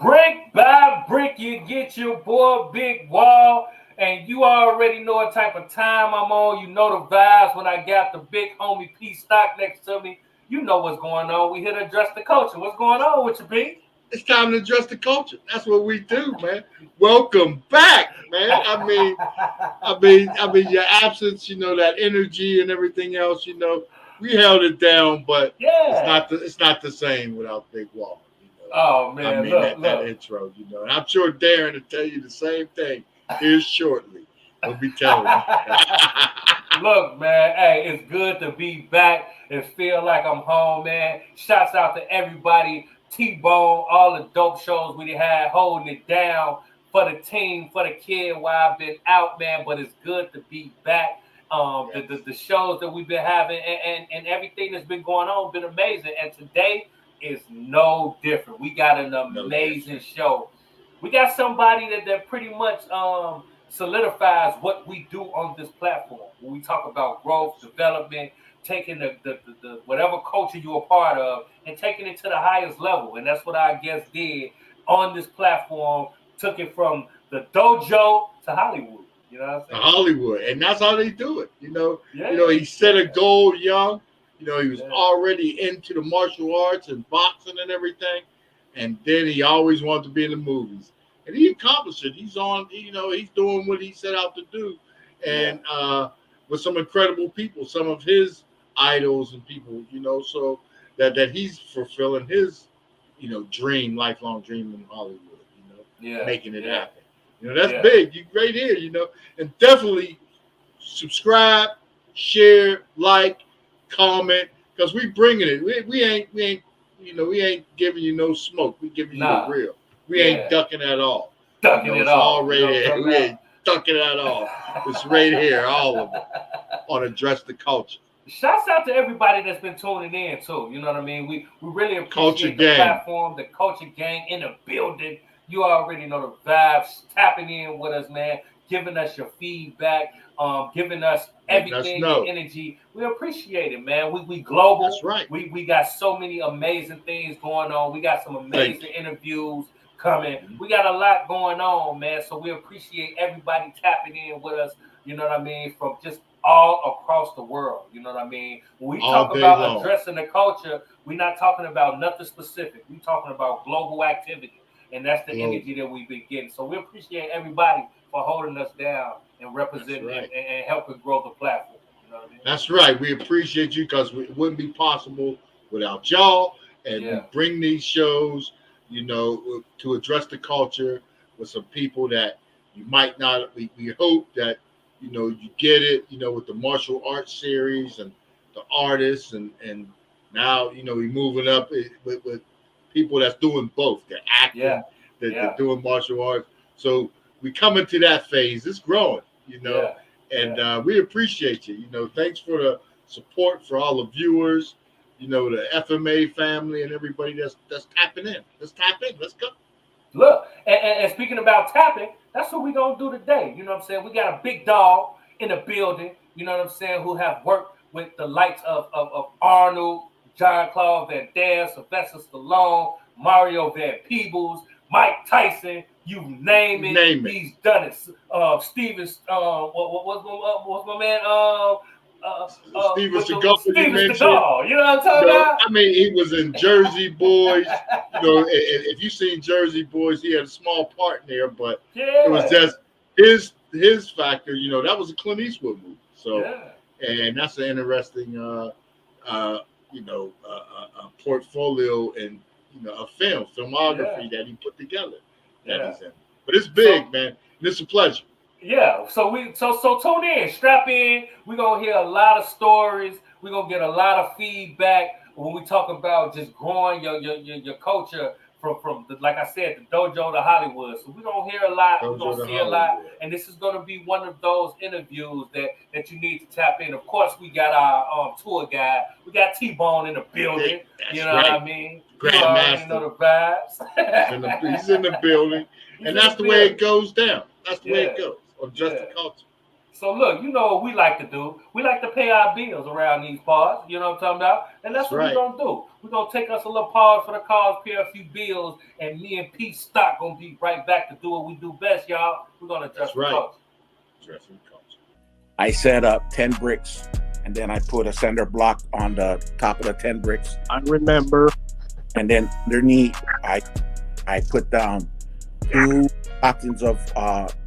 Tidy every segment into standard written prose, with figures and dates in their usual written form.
Brick by brick, you get your boy Big Wall. And you already know what type of time I'm on. You know the vibes when I got the big homie P.stock next to me. You know what's going on. We here to address the culture. What's going on with you, B? It's time to address the culture. That's what we do, man. Welcome back, man. I mean, your absence, that energy and everything else, we held it down, but Yeah. it's not the same without Big Wall. Oh I man, mean look. that intro, and I'm sure Darren will tell you the same thing here shortly. We'll be telling you. Look, man, hey, it's good to be back and feel like I'm home, man. Shouts out to everybody, T-Bone, all the dope shows we had holding it down for the team, for the kid while I've been out, man. But it's good to be back. Yes. The shows that we've been having and everything that's been going on been amazing. And today is no different. We got an amazing show. We got somebody that pretty much solidifies what we do on this platform. When we talk about growth, development, taking the whatever culture you're a part of and taking it to the highest level. And that's what our guest did on this platform. Took it from the dojo to Hollywood. You know what I'm saying? Hollywood, and that's how they do it. He set a goal young. He was already into the martial arts and boxing and everything, and then he always wanted to be in the movies, and he accomplished it. He's on. He's doing what he set out to do, and with some incredible people, some of his idols and people. So that he's fulfilling his, lifelong dream in Hollywood. Making it happen. That's big. You right here. And definitely subscribe, share, like, comment, because we bringing it. We ain't giving you no smoke. We giving you the real. We ain't ducking at all. Ducking all right here. We ain't ducking at all. It's right here, all of it, on Address the Culture. Shouts out to everybody that's been tuning in too. You know what I mean? We really appreciate the platform, the culture gang in the building. You already know the vibes. Tapping in with us, man. Giving us your feedback. Giving us everything, your energy. We appreciate it, man. We global. That's right. We got so many amazing things going on. We got some amazing interviews coming. We got a lot going on, man. So we appreciate everybody tapping in with us. You know what I mean? From just all across the world. You know what I mean? When we talk about addressing the culture, we're not talking about nothing specific. We're talking about global activity. And that's the energy that we've been getting. So we appreciate everybody for holding us down and representing and helping grow the platform. You know what I mean? That's right. We appreciate you because it wouldn't be possible without y'all. And we bring these shows, to address the culture with some people that you might not. We hope that, you get it, with the martial arts series and the artists. And now, we're moving up with people that's doing both. They're acting, they're doing martial arts. So we coming to that phase. It's growing, and we appreciate you. Thanks for the support for all the viewers, the FMA family and everybody that's tapping in. Let's tap in. Let's go. Look, and speaking about tapping, that's what we're going to do today. You know what I'm saying? We got a big dog in the building, you know what I'm saying, who have worked with the likes of Arnold, Jean-Claude Van Damme, Sylvester Stallone, Mario Van Peebles, Mike Tyson, you name it. He's done it. Steven, what's my man? Steven Seagal. You know what I'm talking about? I mean, he was in Jersey Boys. If you've seen Jersey Boys, he had a small part in there, but it was just his factor. That was a Clint Eastwood movie. So, and that's an interesting. A portfolio and a filmography that he put together that he's in. But it's big, man. And it's a pleasure. Yeah. So tune in, strap in. We're gonna hear a lot of stories. We're gonna get a lot of feedback when we talk about just growing your culture from the, like I said, the dojo to Hollywood. So we're gonna hear a lot, we're gonna see a lot, and this is gonna be one of those interviews that you need to tap in. Of course, we got our tour guide. We got T-Bone in the building. You know what I mean? Grandmaster. You know the vibes. He's in the building, and that's the way it goes down. That's the way it goes. Or just the culture. So look, you know what we like to do. We like to pay our bills around these parts. You know what I'm talking about? And that's what right. we're gonna do. We're gonna take us a little pause for the cause, pay a few bills, and me and Pstock gonna be right back to do what we do best, y'all. We're gonna adjust the culture. I set up 10 bricks, and then I put a cinder block on the top of the 10 bricks. I remember. And then underneath, I put down 2 cartons of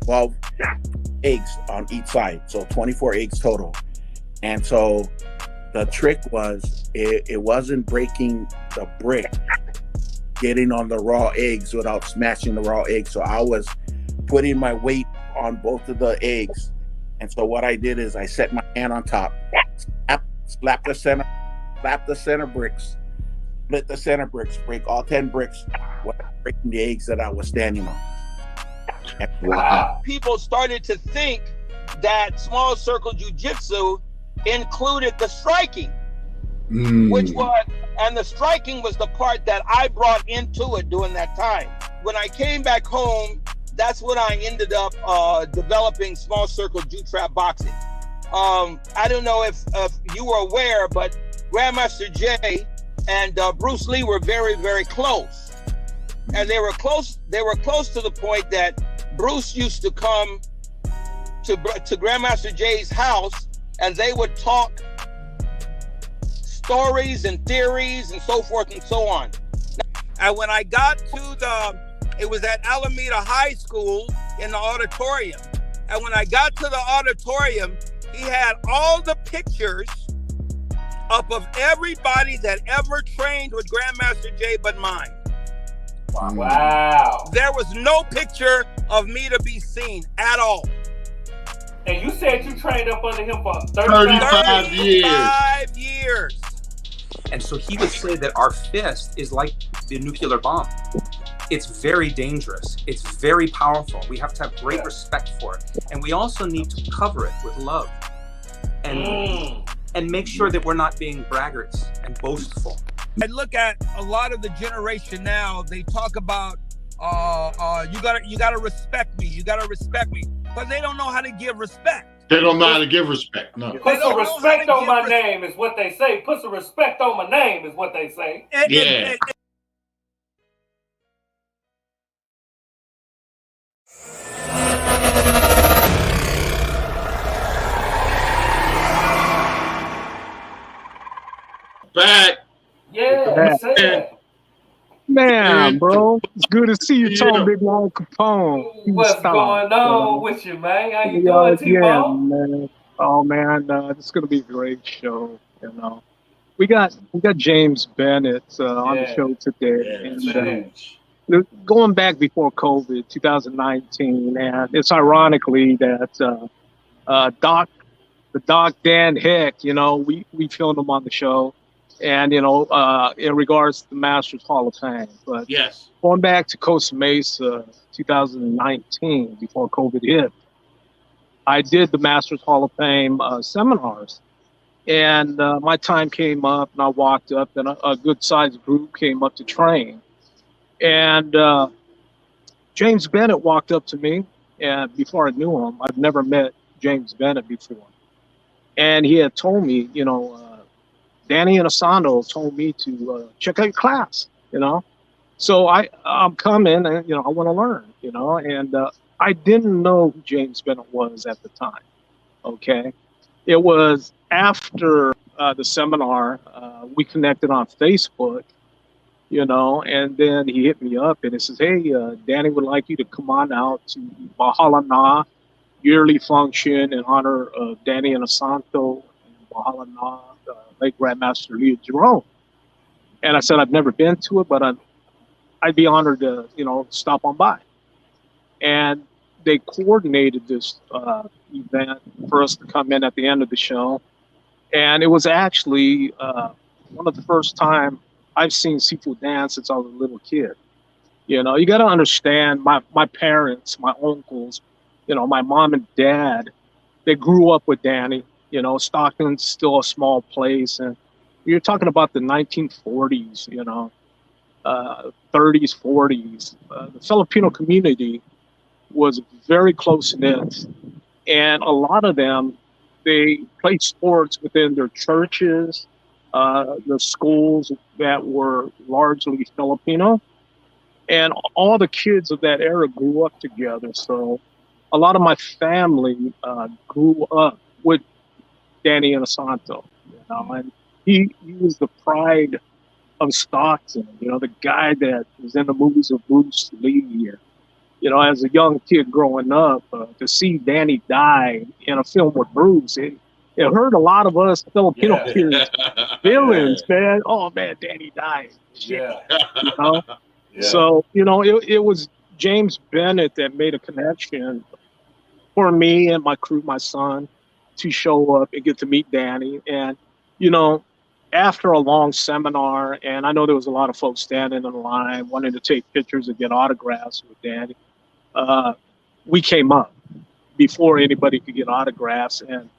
12 eggs on each side, so 24 eggs total. And so the trick was it wasn't breaking the brick, getting on the raw eggs without smashing the raw eggs. So I was putting my weight on both of the eggs. And so what I did is I set my hand on top, slap the center bricks, split the center bricks, break all 10 bricks, without breaking the eggs that I was standing on. Wow. People started to think that small circle jiu-jitsu included the striking, which was, and the striking was the part that I brought into it during that time. When I came back home, that's when I ended up developing small circle jiu-trap boxing. I don't know if you were aware, but Grandmaster Jay and Bruce Lee were very, very close. And they were close to the point that Bruce used to come to Grandmaster Jay's house, and they would talk stories and theories and so forth and so on. And when I got to it was at Alameda High School in the auditorium. And when I got to the auditorium, he had all the pictures up of everybody that ever trained with Grandmaster Jay but mine. Wow. There was no picture of me to be seen at all. And you said you trained up under him for 35 years. 35 years. And so he would say that our fist is like the nuclear bomb. It's very dangerous. It's very powerful. We have to have great respect for it. And we also need to cover it with love. And make sure that we're not being braggarts and boastful. I look at a lot of the generation now, they talk about you gotta respect me, you gotta respect me. But they don't know how to give respect. They don't know how to give respect. No. Put some respect on my name is what they say. Put some respect on my name is what they say. Yeah. Back. Yeah, man, bro, it's good to see you, Tom Big Long Capone. What's going on with you, man? How you doing, T-Bone? Man. Oh man, this is gonna be a great show. You know, we got James Bennett on the show today, and going back before COVID, 2019, and it's ironically that the Doc Dan Heck, you know, we filmed him on the show. And, you know, in regards to the Masters Hall of Fame. But going back to Costa Mesa 2019, before COVID hit, I did the Masters Hall of Fame seminars. And my time came up, and I walked up, and a good-sized group came up to train. And James Bennett walked up to me, and before I knew him, I've never met James Bennett before. And he had told me, you know, Danny and Asando told me to check out your class, you know. So I'm coming, and, you know, I want to learn, you know. And I didn't know who James Bennett was at the time, okay? It was after the seminar, we connected on Facebook, you know, and then he hit me up, and he says, hey, Danny would like you to come on out to Bahala Na yearly function in honor of Danny and Asando and Bahala Na, late Grandmaster Leo Jerome. And I said, I've never been to it, but I'd be honored to, you know, stop on by. And they coordinated this event for us to come in at the end of the show. And it was actually one of the first time I've seen Sifu dance since I was a little kid. You know, you got to understand my parents, my uncles, you know, my mom and dad, they grew up with Danny. You know, Stockton's still a small place, and you're talking about the 1940s, you know, 30s, 40s. The Filipino community was very close-knit, And a lot of them, they played sports within their churches, the schools that were largely Filipino. And all the kids of that era grew up together. So a lot of my family grew up with Danny Inosanto, and he was the pride of Stockton, the guy that was in the movies of Bruce Lee. As a young kid growing up, to see Danny die in a film with Bruce, it hurt a lot of us Filipino kids' feelings, man. Oh man, Danny died. Yeah. So, it was James Bennett that made a connection for me and my crew, my son, to show up and get to meet Danny. And, after a long seminar, and I know there was a lot of folks standing in line wanting to take pictures and get autographs with Danny, we came up before anybody could get autographs. And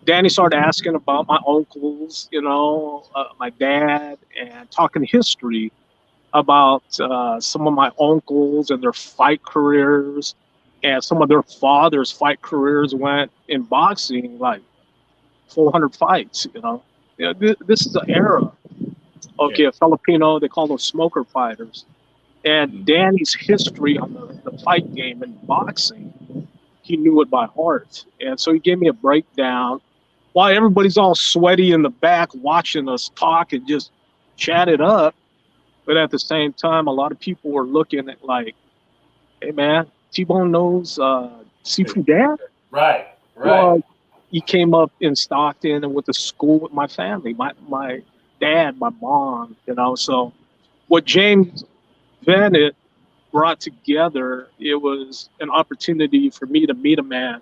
Danny started asking about my uncles, my dad, and talking history about some of my uncles and their fight careers, and some of their fathers' fight careers went in boxing like 400 fights. This is an era of Filipino, they call them smoker fighters. And Danny's history on the fight game and boxing, he knew it by heart. And so he gave me a breakdown while everybody's all sweaty in the back watching us talk and just chat it up. But at the same time, a lot of people were looking at like, hey, man, T-Bone knows Sifu Dad? Right. Well, he came up in Stockton and went to school with my family, my dad, my mom, So what James Bennett brought together, it was an opportunity for me to meet a man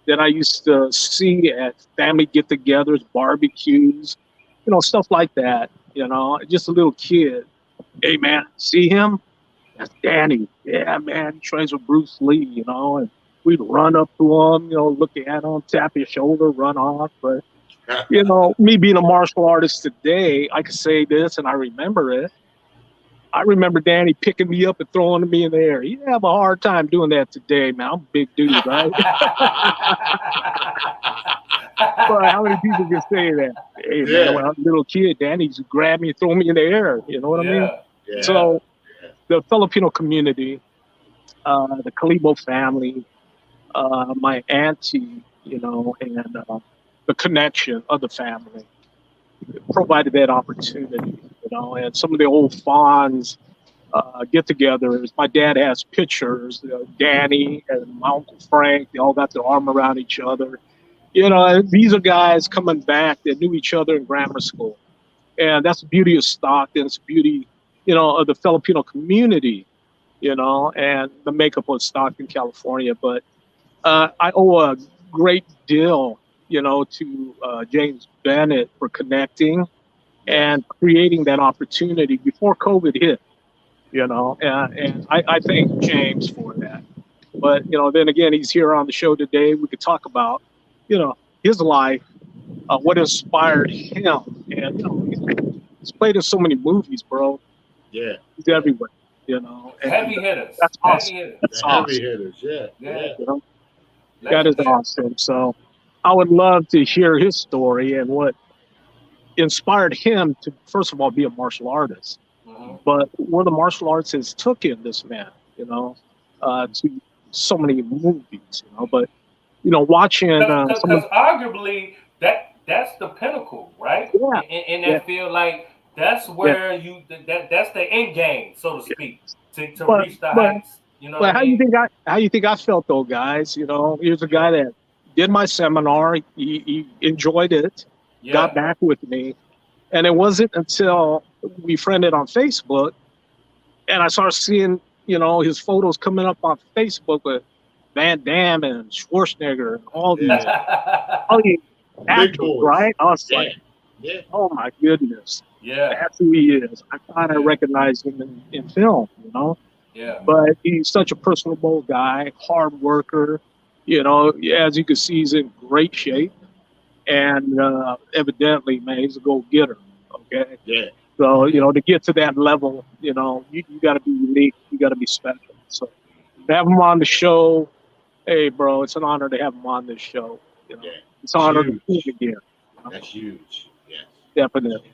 that I used to see at family get-togethers, barbecues, stuff like that, just a little kid. Hey, man, see him? That's Danny. Yeah, man, he trains with Bruce Lee, and we'd run up to him, look at him, tap his shoulder, run off. But, me being a martial artist today, I could say this, and I remember it. I remember Danny picking me up and throwing me in the air. You have a hard time doing that today, man. I'm a big dude, right? But how many people can say that? Hey, man, when I was a little kid, Danny used to grab me and throw me in the air. You know what I mean? Yeah. So the Filipino community, the Calibo family, my auntie, and the connection of the family provided that opportunity, and some of the old Fonz get-togethers. My dad has pictures, Danny and my Uncle Frank, they all got their arm around each other. These are guys coming back that knew each other in grammar school. And that's the beauty of Stockton, it's the beauty, of the Filipino community, and the makeup of Stockton, California. But I owe a great deal, to James Bennett for connecting and creating that opportunity before COVID hit, and I thank James for that. But, then again, he's here on the show today. We could talk about, his life, what inspired him. And, he's played in so many movies, bro. Yeah. He's everywhere, And heavy hitters. That's awesome. Heavy hitters. That's Heavy awesome. hitters, yeah. That is awesome. So I would love to hear his story and what inspired him to, first of all, be a martial artist. But where the martial arts has taken this man, to so many movies, But, watching... Because arguably, that's the pinnacle, right? Yeah. In that field, like, that's where that's the end game, so to speak, to reach the heights. But how you think I felt though, guys? Here's a guy that did my seminar. He enjoyed it, got back with me, and it wasn't until we friended on Facebook, and I started seeing his photos coming up on Facebook with Van Damme and Schwarzenegger and all these actors, right? I was like, oh my goodness, that's who he is. I thought I recognized him in film, Yeah. But he's such a personable guy, hard worker. As you can see, he's in great shape. And evidently, man, he's a go-getter. Okay? Yeah. So, to get to that level, you got to be unique. You got to be special. So to have him on the show, Hey, bro, it's an honor to have him on this show. You know? Yeah. It's an honor to see him again. You know? That's huge. Yes. Definitely.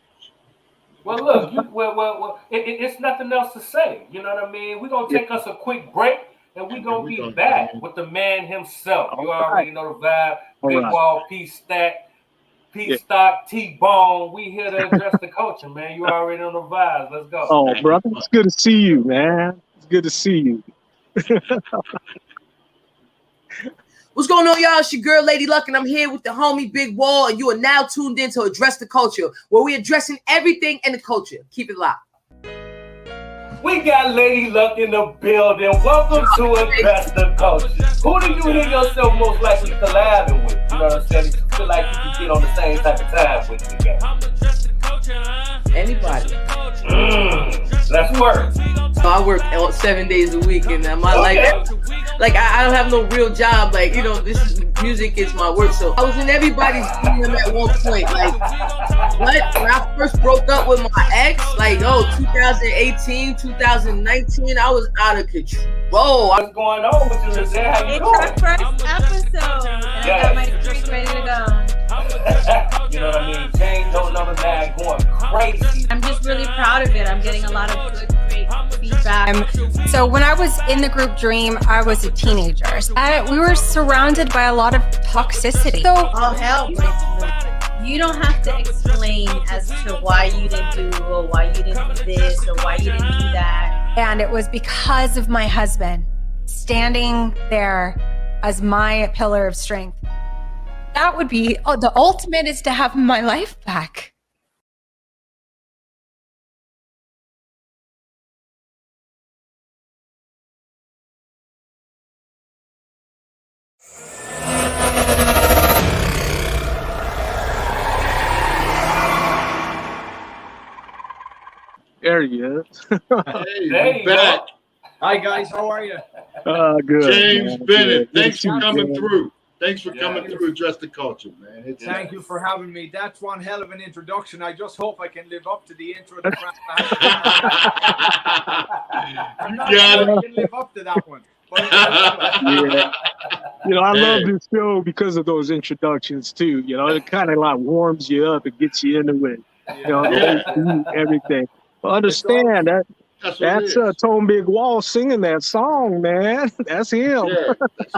Well, look, it's nothing else to say. You know what I mean? We're going to take us a quick break, and we're going to be back with the man himself. You already know the vibe. Big Wall, Pstock, Pstock, T-Bone. We here to address the culture, man. You already know the vibes. Let's go. Oh, brother, it's good to see you, man. It's good to see you. What's going on, y'all? It's your girl, Lady Luck, and I'm here with the homie Big Wall, and you are now tuned in to Address the Culture, where we're addressing everything in the culture. Keep it locked. We got Lady Luck in the building. Welcome to Address the Culture. Who do you hear yourself most likely collabing with? You know what I'm saying? You feel like you can get on the same type of time with the game. Anybody. Let's work. So I work 7 days a week, and my like I don't have no real job. Like, you know, music is my work. So I was in everybody's DM at one point. Like, what? When I first broke up with my ex, like, 2018, 2019, I was out of control. What's going on with you? How you doing? It's our first episode, and I got my drink ready to go. You know what I mean? James on number 9 going crazy. I'm just really proud of it. I'm getting a lot of good, great feedback. So when I was in the group Dream, I was a teenager. We were surrounded by a lot of toxicity. So all hell breaks loose. You don't have to explain as to why you didn't do, or why you didn't do this, or why you didn't do that. And it was because of my husband standing there as my pillar of strength. That would be, the ultimate is to have my life back. There he is. Hey, back. Hi, guys. How are you? Good. James Bennett. Good. Thanks for coming through. Thanks for coming through Address the Culture, man. Thank you for having me. That's one hell of an introduction. I just hope I can live up to the intro. I'm not sure I can live up to that one. Yeah. You know, I love this show because of those introductions, too. You know, it kind of like warms you up. It gets you into it. You know, everything. But understand that's Tone Big Wall singing that song, man. That's him. Yeah, that's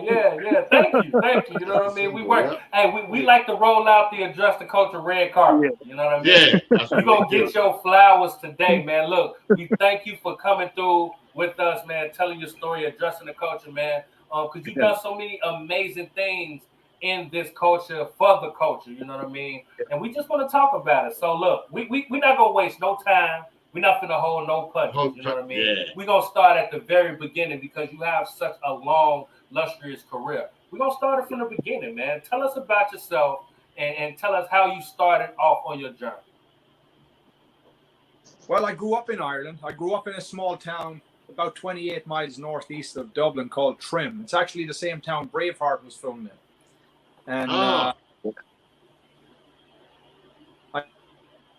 him. Yeah. Thank you. You know what I mean? We work. Hey, we like to roll out the Address the Culture red carpet. You know what I mean? Yeah. You're going to get your flowers today, man. Look, we thank you for coming through with us, man, telling your story, addressing the culture, man. Because you've done so many amazing things in this culture, for the culture, you know what I mean? And we just want to talk about it. So look, we're not going to waste no time. We're not going to hold no punches, you know what I mean? Yeah. We're going to start at the very beginning because you have such a long, lustrous career. We're going to start it from the beginning, man. Tell us about yourself and tell us how you started off on your journey. Well, I grew up in Ireland. I grew up in a small town about 28 miles northeast of Dublin called Trim. It's actually the same town Braveheart was filmed in. And I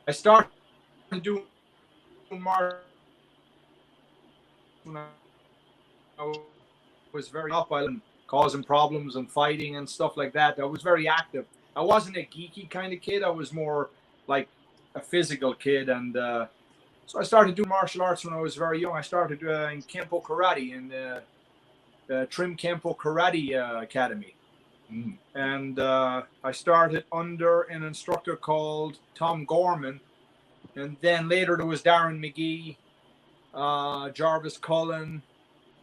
started doing martial when I was very up island, causing problems and fighting and stuff like that. I was very active. I wasn't a geeky kind of kid. I was more like a physical kid. And so I started doing martial arts when I was very young. I started in Kempo Karate in the Trim Kempo Karate Academy. And I started under an instructor called Tom Gorman. And then later there was Darren McGee, Jarvis Cullen,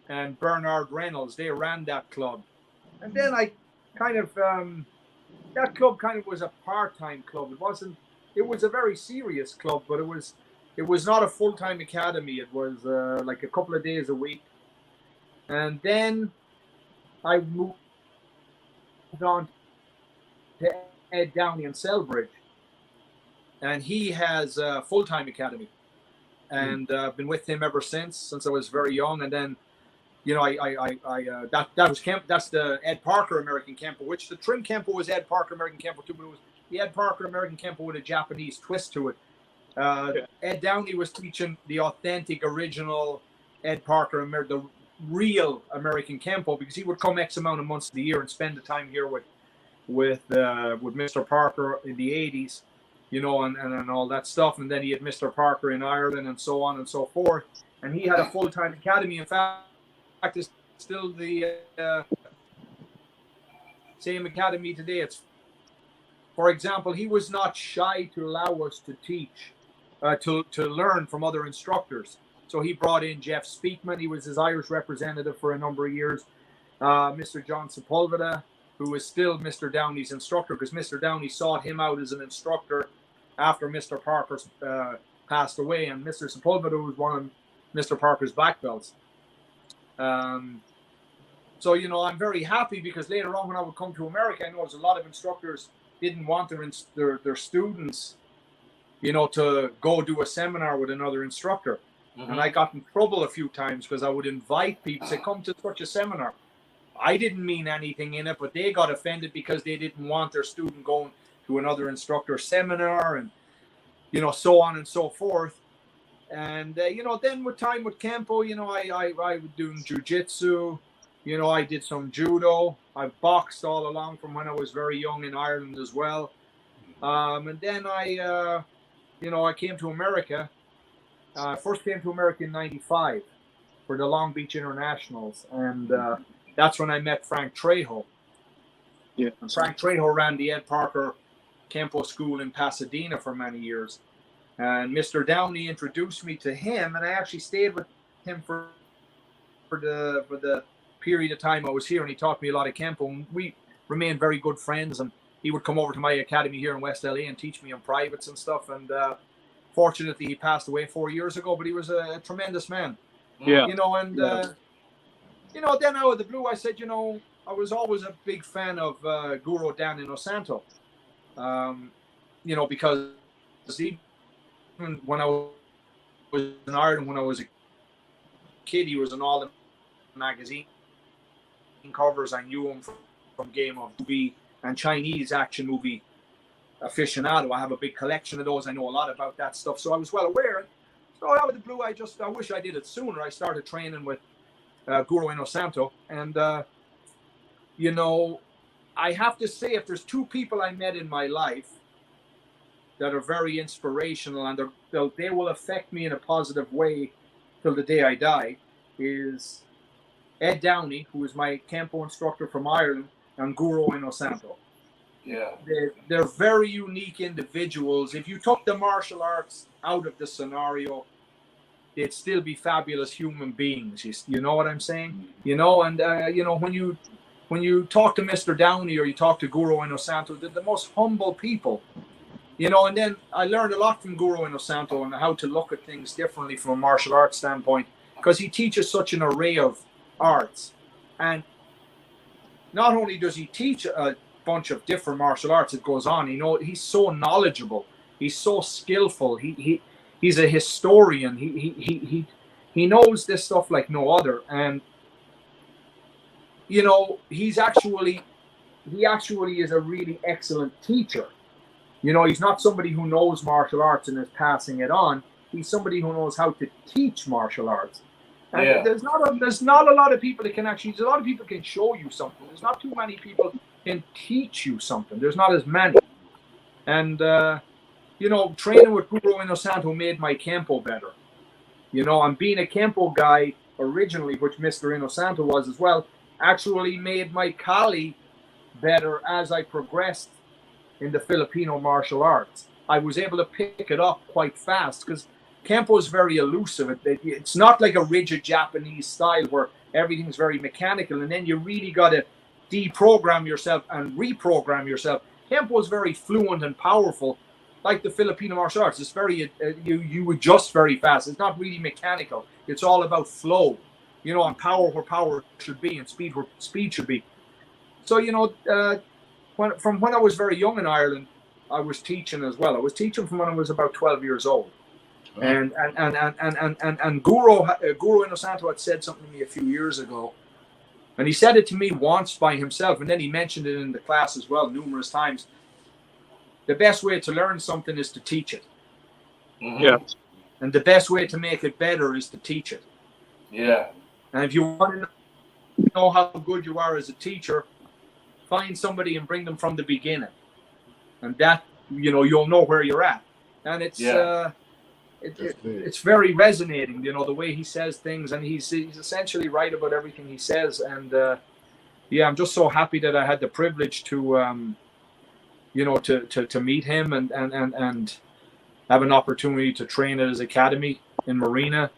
and Bernard Reynolds. They ran that club. And then I kind of, that club kind of was a part-time club. It was a very serious club, but it was not a full-time academy. It was like a couple of days a week. And then I moved on to Ed Downey in Selbridge, and he has a full-time academy, and I've been with him ever since I was very young. And then, you know, that was camp. That's the Ed Parker American Kempo, which the Trim Kempo was Ed Parker American Kempo too, but it was the Ed Parker American Kempo with a Japanese twist to it. Ed Downey was teaching the authentic, original Ed Parker, real American Kempo, because he would come X amount of months of the year and spend the time here with Mr. Parker in the 80s, you know, and all that stuff. And then he had Mr. Parker in Ireland and so on and so forth. And he had a full-time academy. In fact, it's still the same academy today. It's, for example, he was not shy to allow us to teach, to learn from other instructors. So he brought in Jeff Speakman. He was his Irish representative for a number of years. Mr. John Sepulveda, who is still Mr. Downey's instructor, because Mr. Downey sought him out as an instructor after Mr. Parker passed away. And Mr. Sepulveda was one of Mr. Parker's black belts. So, you know, I'm very happy, because later on when I would come to America, I noticed a lot of instructors didn't want their students, you know, to go do a seminar with another instructor. Mm-hmm. And I got in trouble a few times because I would invite people to come to such a seminar. I didn't mean anything in it, but they got offended because they didn't want their student going to another instructor seminar, and, you know, so on and so forth. And, you know, then with time with Kempo, you know, I was doing jiu-jitsu, you know, I did some judo. I boxed all along from when I was very young in Ireland as well. And then you know, I came to America. First came to America in '95 for the Long Beach Internationals. And that's when I met Frank Trejo. Yeah. And Frank Trejo ran the Ed Parker Kempo School in Pasadena for many years. And Mr. Downey introduced me to him, and I actually stayed with him for the period of time I was here, and he taught me a lot of Kempo. And we remained very good friends, and he would come over to my academy here in West LA and teach me on privates and stuff. And fortunately, he passed away 4 years ago, but he was a tremendous man. Yeah. You know, and you know, then out of the blue, I said, you know, I was always a big fan of Guru Dan Inosanto. You know, because even when I was in Ireland, when I was a kid, he was in all the magazine covers. I knew him from Game of Movie and Chinese action movie aficionado. I have a big collection of those. I know a lot about that stuff, so I was well aware. So out of the blue, I wish I did it sooner. I started training with Guru Inosanto, and you know, I have to say, if there's two people I met in my life that are very inspirational and they will affect me in a positive way till the day I die, is Ed Downey, who is my Kempo instructor from Ireland, and Guru Inosanto. Yeah. They're very unique individuals. If you took the martial arts out of the scenario, they'd still be fabulous human beings. You know what I'm saying? You know, and you know, when you talk to Mr. Downey or you talk to Guru Inosanto, they're the most humble people. You know, and then I learned a lot from Guru Inosanto on how to look at things differently from a martial arts standpoint, because he teaches such an array of arts. And not only does he teach a bunch of different martial arts, it goes on, you know, he's so knowledgeable, he's so skillful, he's a historian, he knows this stuff like no other. And you know, he actually is a really excellent teacher. You know, he's not somebody who knows martial arts and is passing it on. He's somebody who knows how to teach martial arts. And there's not a lot of people that can actually, a lot of people can show you something. There's not too many people can teach you something. There's not as many. And, you know, training with Guru Inosanto made my Kempo better. You know, and being a Kempo guy originally, which Mr. Inosanto was as well, actually made my Kali better as I progressed in the Filipino martial arts. I was able to pick it up quite fast because Kempo is very elusive. It's not like a rigid Japanese style where everything's very mechanical and then you really got to deprogram yourself and reprogram yourself. Kempo is very fluent and powerful, like the Filipino martial arts. It's very, you adjust very fast. It's not really mechanical. It's all about flow, you know, and power where power should be and speed where speed should be. So, you know, from when I was very young in Ireland, I was teaching as well. I was teaching from when I was about 12 years old. And Guru Inosanto had said something to me a few years ago, and he said it to me once by himself, and then he mentioned it in the class as well numerous times. The best way to learn something is to teach it. Mm-hmm. Yeah. And the best way to make it better is to teach it. Yeah. And if you want to know how good you are as a teacher, find somebody and bring them from the beginning, and that, you know, you'll know where you're at. And it's it's very resonating, you know, the way he says things, and he's essentially right about everything he says. And yeah, I'm just so happy that I had the privilege to you know, to meet him and have an opportunity to train at his academy in Marina.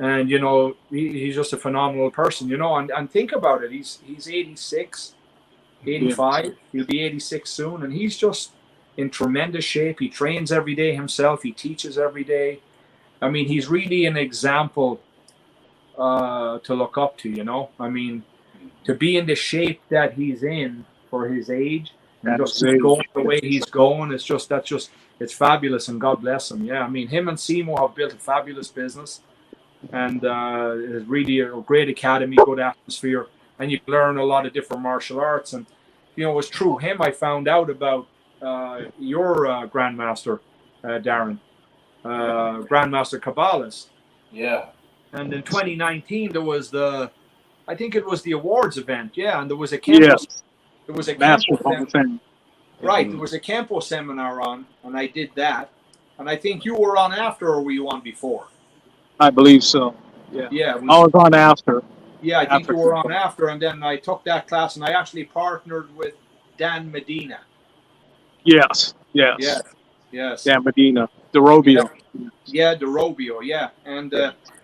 And, you know, he's just a phenomenal person, you know, and think about it. He's 86, 85. He'll be 86 soon. And he's just in tremendous shape. He trains every day himself. He teaches every day. I mean, he's really an example to look up to, you know. I mean, to be in the shape that he's in for his age, and just going the way he's going, it's fabulous, and God bless him. Yeah, I mean, him and Simo have built a fabulous business. And it's really a great academy, good atmosphere, and you learn a lot of different martial arts. And, you know, it's through him I found out about your Grandmaster, Darren, Grandmaster Cabales. Yeah. And in 2019 there was I think it was the awards event. Yeah, and there was a Kempo. There was a Kempo right. There was a Kempo seminar on, and I did that. And I think you were on after, or were you on before? I believe so. Yeah. Yeah. I was on after. Yeah, I think you were on after, and then I took that class, and I actually partnered with Dan Medina. Yes. Yes. Dan Medina, DeRobio. Yeah, DeRobio. Yeah, and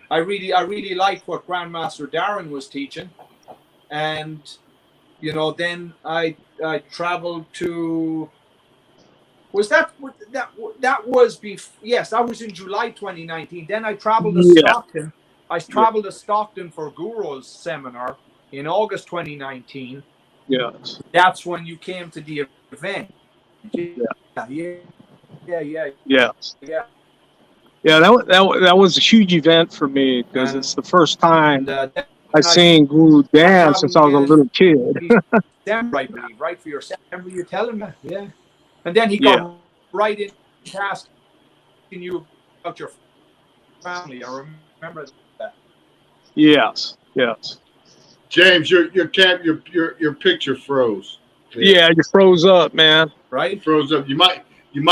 I really liked what Grandmaster Darren was teaching, and, you know, then I traveled to. Was that was yes, that was in July 2019. Then I traveled to Stockton. I traveled to Stockton for Guru's seminar in August 2019. Yes. That's when you came to the event. Yeah. That was a huge event for me, because it's the first time I seen Guru dance since I was a little kid. December, I believe, right, for your September, you're telling me, yeah. And then he got right in asking you about your family. I remember that. Yes. James, your picture froze. Yeah, you froze up, man. Right? You froze up. You might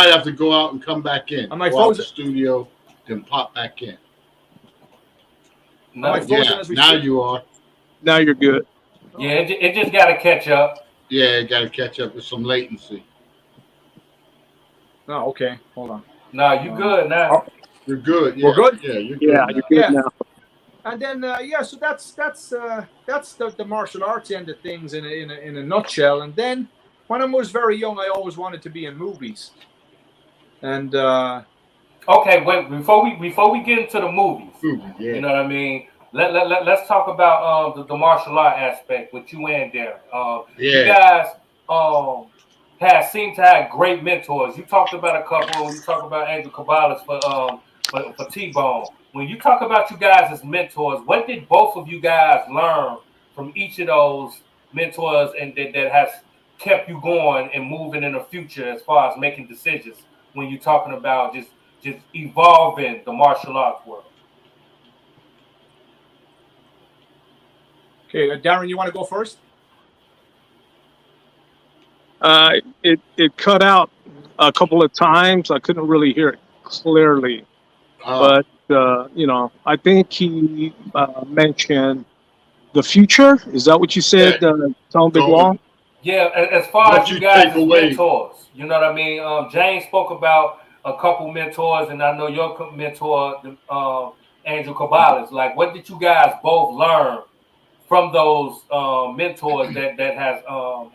have to go out and come back in. Am I frozen? The studio, then pop back in. No, now you are. Now you're good. Yeah, it just got to catch up. Yeah, it got to catch up with some latency. Oh, okay. Hold on. No, you good now. You're good. Yeah. We're good. Yeah, you're good. Yeah, you're good now. And then so that's the martial arts end of things in a nutshell. And then when I was very young, I always wanted to be in movies. And okay, wait, before we get into the movies, you know what I mean? Let's talk about the martial art aspect with you and Darren. You guys seem to have great mentors. You talked about a couple. You talked about Angel Cabales for T-Bone. When you talk about you guys as mentors, what did both of you guys learn from each of those mentors, and that has kept you going and moving in the future as far as making decisions when you're talking about just evolving the martial arts world? Okay, Darren, you want to go first? It cut out a couple of times. I couldn't really hear it clearly, but you know, I think he mentioned the future. Is that what you said, Tom Big Wall? Yeah, as far as you guys as mentors, you know what I mean? James spoke about a couple mentors, and I know your mentor, Angel Cabales. Like, what did you guys both learn from those mentors that has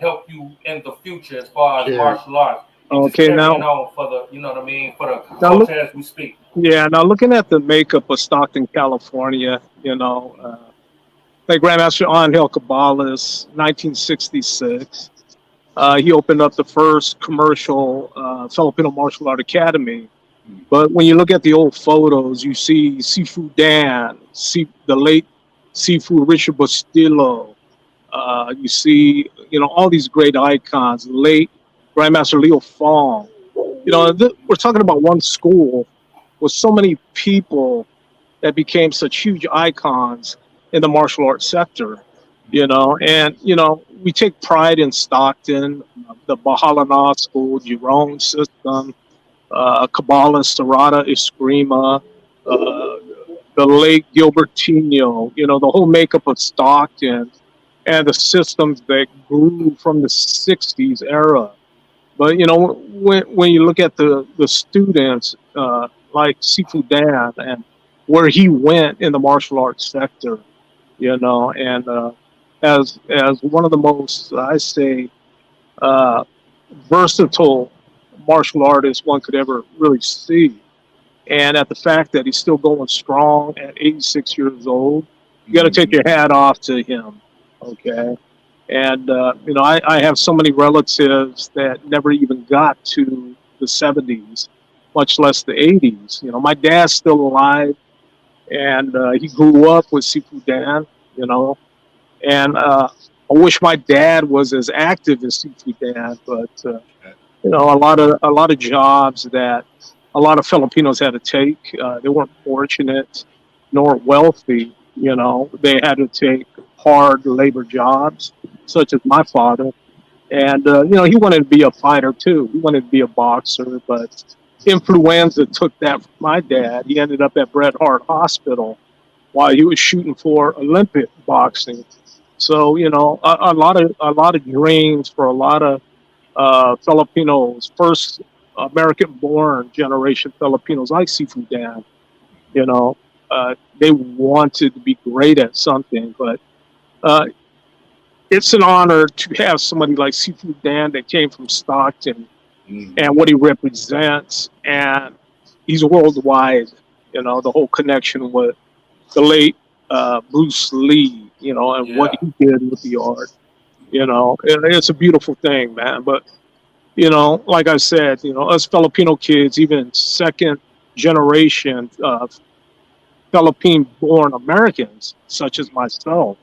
helped you in the future as far as martial arts? Okay, now for the, you know what I mean, for the culture as we speak. Yeah, now looking at the makeup of Stockton, California, you know, like Grandmaster Angel Cabales, 1966. He opened up the first commercial Filipino martial art academy. But when you look at the old photos, you see Sifu Dan, the late Sifu Richard Bustillo. You see, you know, all these great icons, late Grandmaster Leo Fong. You know, we're talking about one school with so many people that became such huge icons. in the martial arts sector, you know. And, you know, we take pride in Stockton, the Bahalana School, Jerome system, Kabbalah, Serrata, Eskrima, the late Gilbertino, you know, the whole makeup of Stockton and the systems that grew from the 60s era. But, you know, when you look at the students like Sifu Dan and where he went in the martial arts sector, you know, and as one of the most, I say, versatile martial artists one could ever really see. And at the fact that he's still going strong at 86 years old, you got to take your hat off to him, okay? And, you know, I have so many relatives that never even got to the 70s, much less the 80s. You know, my dad's still alive, and he grew up with Sifu Dan, you know. And I wish my dad was as active as Sifu Dan, but, you know, a lot of jobs that a lot of Filipinos had to take. They weren't fortunate nor wealthy, you know. They had to take hard labor jobs, such as my father. And, you know, he wanted to be a fighter, too. He wanted to be a boxer, but influenza took that from my dad. He ended up at Bret Hart Hospital while he was shooting for Olympic boxing. So, you know, a lot of dreams for a lot of Filipinos, first American-born generation Filipinos like Sifu Dan, you know, they wanted to be great at something. But it's an honor to have somebody like Sifu Dan that came from Stockton and what he represents. And he's worldwide, you know, the whole connection with the late Bruce Lee, you know, and what he did with the art, you know. It's a beautiful thing, man. But, you know, like I said, you know, us Filipino kids, even second generation Philippine-born Americans, such as myself,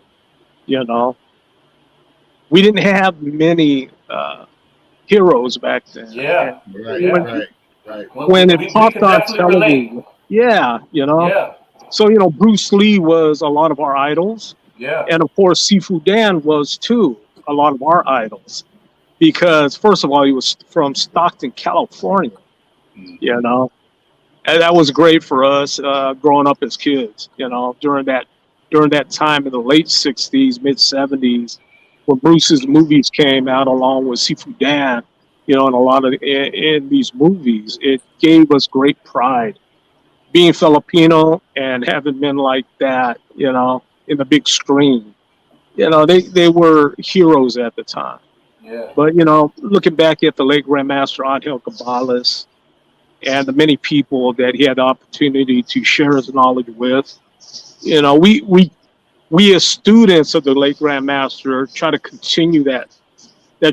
you know, we didn't have many heroes back then. Yeah, right. When it popped on television, you know. Yeah. So, you know, Bruce Lee was a lot of our idols. Yeah. And, of course, Sifu Dan was, too, a lot of our idols. Because, first of all, he was from Stockton, California, you know. And that was great for us growing up as kids, you know, during that time in the late 60s, mid-70s, when Bruce's movies came out along with Sifu Dan, you know, and a lot of in these movies. It gave us great pride. Being Filipino and having men like that, you know, in the big screen, you know, they were heroes at the time. Yeah. But, you know, looking back at the late Grandmaster Angel Cabales and the many people that he had the opportunity to share his knowledge with, you know, we as students of the late Grandmaster try to continue that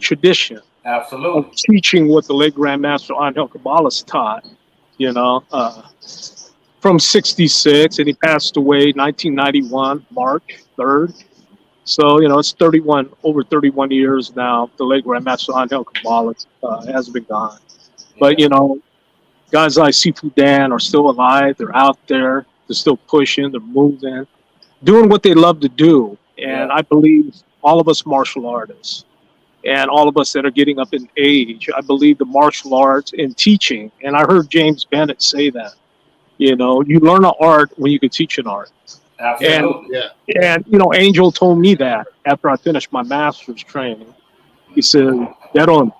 tradition. Absolutely. Of teaching what the late Grandmaster Angel Cabales taught, you know. From 66, and he passed away 1991, March 3rd. So, you know, it's over 31 years now. The late Grandmaster Angel Cabales has been gone. But, you know, guys like Sifu Dan are still alive. They're out there. They're still pushing. They're moving, doing what they love to do. And I believe all of us martial artists and all of us that are getting up in age, I believe the martial arts and teaching. And I heard James Bennett say that. You know, you learn an art when you can teach an art. Absolutely. And you know, Angel told me that after I finished my master's training. He said, Daron,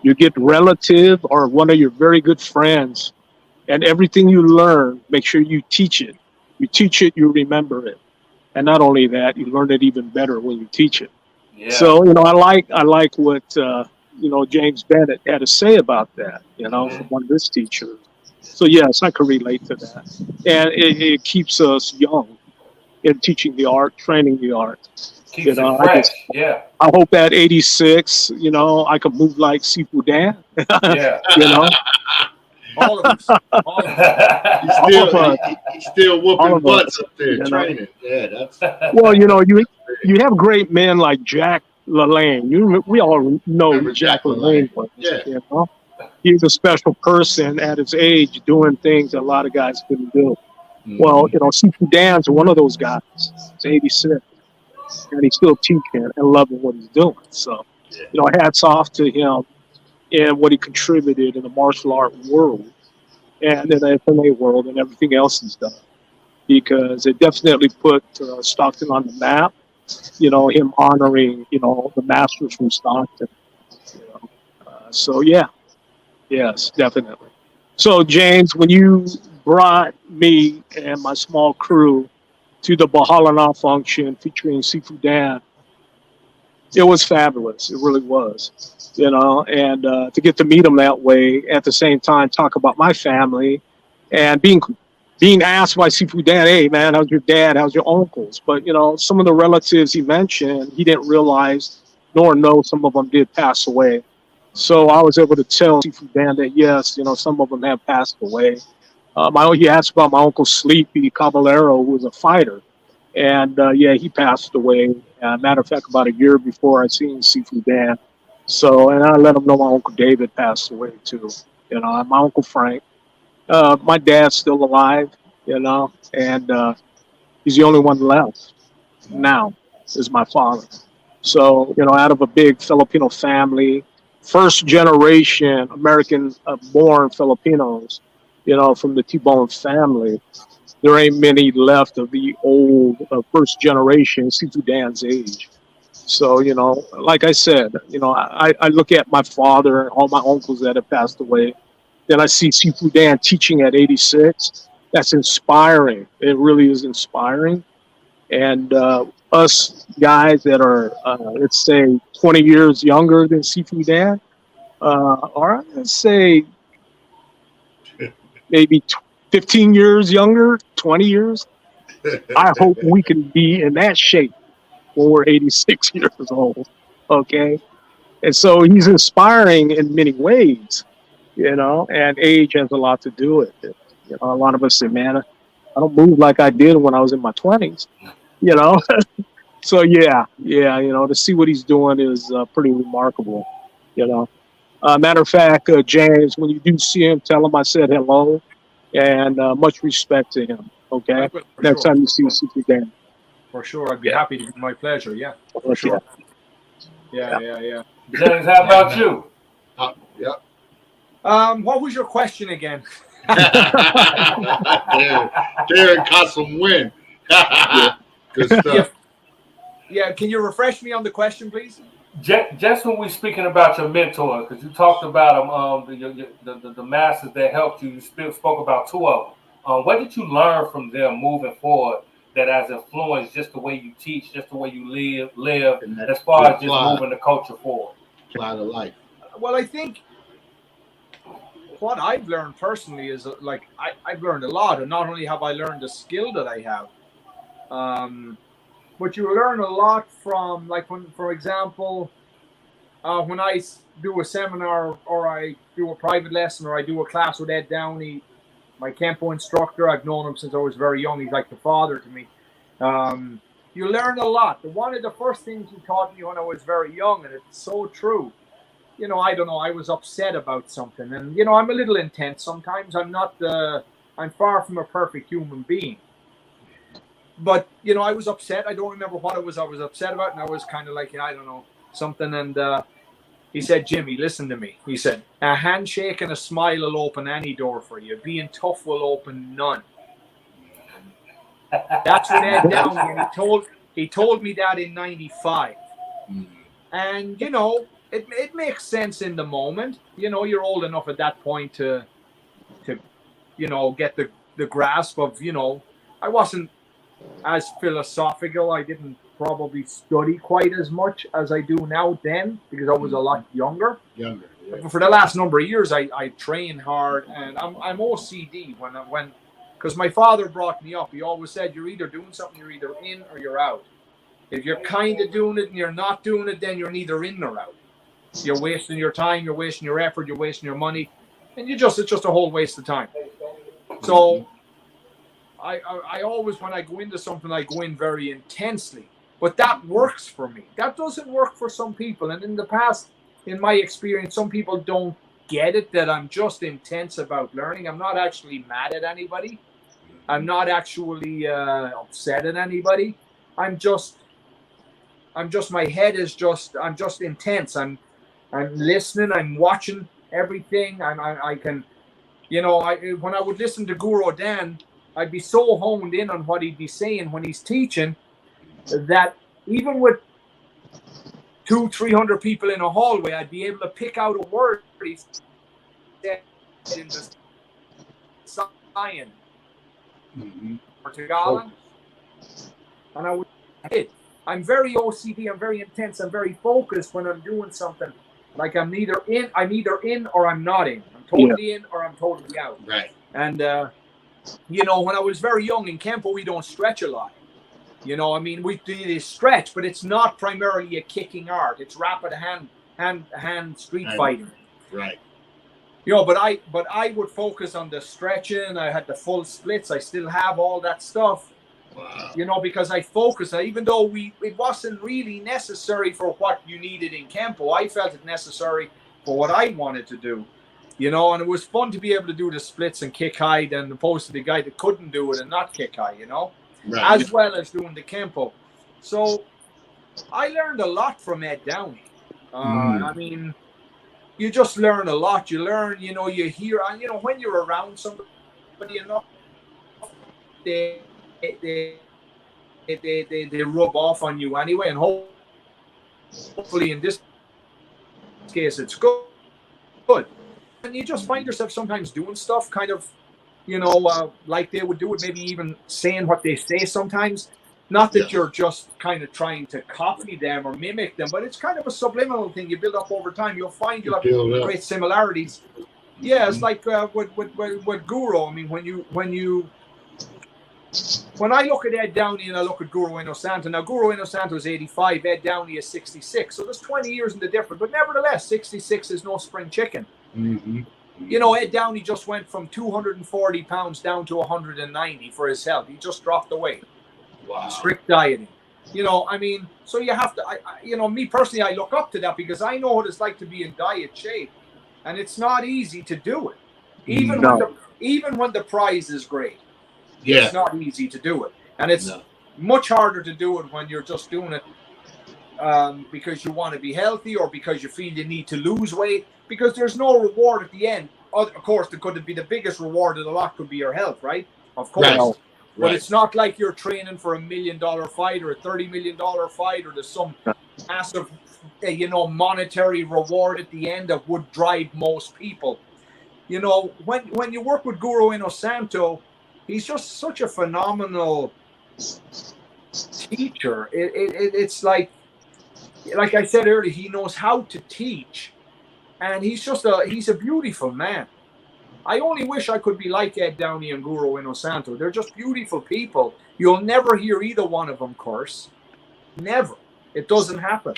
you get relative or one of your very good friends, and everything you learn, make sure you teach it. You teach it, you remember it. And not only that, you learn it even better when you teach it. Yeah. So, you know, I like what you know, James Bennett had to say about that, you know, from one of his teachers. So, yes, I can relate to that. And it keeps us young in teaching the art, training the art. Keeps it fresh, I hope at 86, you know, I can move like Sifu Dan. Yeah. You know? All of us. He's still whooping butts up there, training. Yeah, that's... Well, you know, you have great men like Jack LaLanne. We all know Jack LaLanne. You know? He's a special person at his age doing things that a lot of guys couldn't do. Well, you know, Sifu Dan's one of those guys. He's 86, and he's still teaching and loving what he's doing. So, you know, hats off to him and what he contributed in the martial art world and in the FMA world and everything else he's done, because it definitely put Stockton on the map. You know, him honoring, you know, the masters from Stockton. You know, so yeah, yes, definitely. So James, when you brought me and my small crew to the Bahalana function featuring Sifu Dan, it was fabulous. It really was, you know, and to get to meet him that way, at the same time, talk about my family and being asked by Sifu Dan, hey, man, how's your dad? How's your uncles? But, you know, some of the relatives he mentioned, he didn't realize nor know some of them did pass away. So I was able to tell Sifu Dan that, yes, you know, some of them have passed away. He asked about my uncle Sleepy Caballero, who was a fighter. And, yeah, he passed away. Matter of fact, about a year before I seen Sifu Dan. So, and I let him know my Uncle David passed away, too. You know, my Uncle Frank. My dad's still alive, you know, and he's the only one left now is my father. So, you know, out of a big Filipino family, first generation American born Filipinos, you know, from the T-Bone family, there ain't many left of the old first generation Sifu Dan's age. So, you know, like I said, you know, I look at my father and all my uncles that have passed away. Then I see Sifu Dan teaching at 86. That's inspiring. It really is inspiring. And us guys that are, let's say, 20 years younger than Sifu Dan, or let's say maybe 15 years younger, 20 years, I hope we can be in that shape when we're 86 years old. Okay? And so he's inspiring in many ways. You know, and age has a lot to do with it. You know, a lot of us say, man, I don't move like I did when I was in my 20s, you know. So, yeah, you know, to see what he's doing is pretty remarkable, you know. Matter of fact, James, when you do see him, tell him I said hello and much respect to him, okay? Next time you see Sifu Dan. For sure. I'd be happy to be my pleasure, yeah. For sure. Yeah. James, how about you? Yeah. What was your question again? Darren caught some wind. Good stuff. Yeah, can you refresh me on the question, please? Just when we're speaking about your mentors, because you talked about them, the masters that helped you. You spoke about two of them. What did you learn from them moving forward that has influenced just the way you teach, just the way you live as far as just moving the culture forward? Apply to life. Well, I think what I've learned personally is like I've learned a lot, and not only have I learned the skill that I have, but you learn a lot from, like, when, for example, when I do a seminar or I do a private lesson or I do a class with Ed Downey, my Kempo instructor. I've known him since I was very young. He's like the father to me. You learn a lot. One of the first things he taught me when I was very young, and it's so true. You know, I don't know, I was upset about something. And, you know, I'm a little intense sometimes. I'm far from a perfect human being. But, you know, I was upset. I don't remember what it was I was upset about. And I was kind of like, I don't know, something. And he said, Jimmy, listen to me. He said, a handshake and a smile will open any door for you. Being tough will open none. That's what Ed Downey, and he told me that in 95. And, you know, it makes sense in the moment. You know, you're old enough at that point to you know, get the grasp of, you know, I wasn't as philosophical. I didn't probably study quite as much as I do now then, because I was a lot younger. Yeah. But for the last number of years, I train hard, and I'm OCD when because my father brought me up. He always said, you're either doing something, you're either in or you're out. If you're kind of doing it and you're not doing it, then you're neither in nor out. You're wasting your time, you're wasting your effort, you're wasting your money, and it's just a whole waste of time. So I always, when I go into something, I go in very intensely. But that works for me. That doesn't work for some people. And in the past, in my experience, some people don't get it, that I'm just intense about learning. I'm not actually mad at anybody. I'm not actually upset at anybody. I'm just my head is I'm just intense. I'm listening. I'm watching everything. I can, you know, when I would listen to Guru Dan, I'd be so honed in on what he'd be saying when he's teaching that even with 200-300 people in a hallway, I'd be able to pick out a word he said in the science or Tagalog, and I would hit. I'm very OCD. I'm very intense. I'm very focused when I'm doing something. Like I'm either in or I'm not in. I'm totally in or I'm totally out. Right. And you know, when I was very young in Campo, we don't stretch a lot. You know, I mean, we do stretch, but it's not primarily a kicking art. It's rapid hand street fighting. Right. You know, but I would focus on the stretching. I had the full splits. I still have all that stuff. Wow. You know, because I focused, even though it wasn't really necessary for what you needed in Campo, I felt it necessary for what I wanted to do. You know, and it was fun to be able to do the splits and kick high than opposed to the guy that couldn't do it and not kick high, you know, as well as doing the Campo. So I learned a lot from Ed Downey. I mean, you just learn a lot. You learn, you know, you hear, and you know, when you're around somebody, you know, they rub off on you anyway, and hopefully in this case it's good. And you just find yourself sometimes doing stuff kind of, you know, like they would do it, maybe even saying what they say sometimes. Not that you're just kind of trying to copy them or mimic them, but it's kind of a subliminal thing you build up over time. You'll find you'll have great similarities. Yeah, it's like with Guru. I mean, when I look at Ed Downey and I look at Guru Inosanto, now Guru Inosanto is 85, Ed Downey is 66. So there's 20 years in the difference. But nevertheless, 66 is no spring chicken. You know, Ed Downey just went from 240 pounds down to 190 for his health. He just dropped the weight. Wow. Strict dieting. You know, I mean, so you have to, you know, me personally, I look up to that because I know what it's like to be in diet shape. And it's not easy to do it. Even when the prize is great. It's not easy to do it. And it's much harder to do it when you're just doing it because you want to be healthy or because you feel you need to lose weight, because there's no reward at the end. Of course, there could be the biggest reward of the lot could be your health, right? Of course. Right. But it's not like you're training for $1 million fight or a $30 million fight or there's some massive, you know, monetary reward at the end that would drive most people. You know, when you work with Guru Inosanto, he's just such a phenomenal teacher. It's like I said earlier, he knows how to teach, and he's a beautiful man. I only wish I could be like Ed Downey and Guru Inosanto. They're just beautiful people. You'll never hear either one of them curse. Never. It doesn't happen.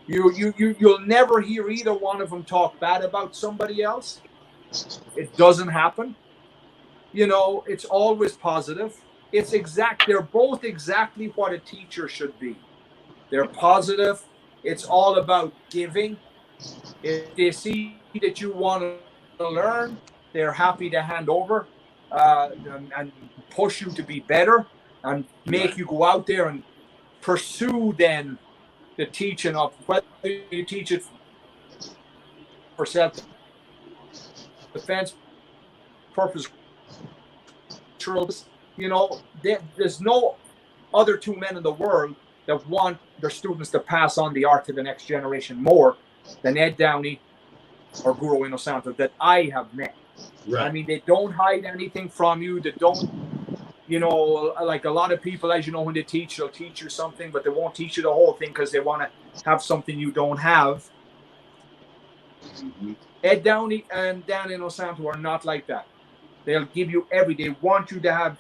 You'll never hear either one of them talk bad about somebody else. It doesn't happen. You know, it's always positive. They're both exactly what a teacher should be. They're positive. It's all about giving. If they see that you want to learn, they're happy to hand over and push you to be better and make you go out there and pursue then the teaching of whether you teach it for self-defense purpose. You know, there's no other two men in the world that want their students to pass on the art to the next generation more than Ed Downey or Guru Inosanto that I have met. Right. I mean, they don't hide anything from you. They don't, you know, like a lot of people, as you know, when they teach, they'll teach you something, but they won't teach you the whole thing because they want to have something you don't have. Ed Downey and Dan Inosanto are not like that. They'll give you everything. They want you to have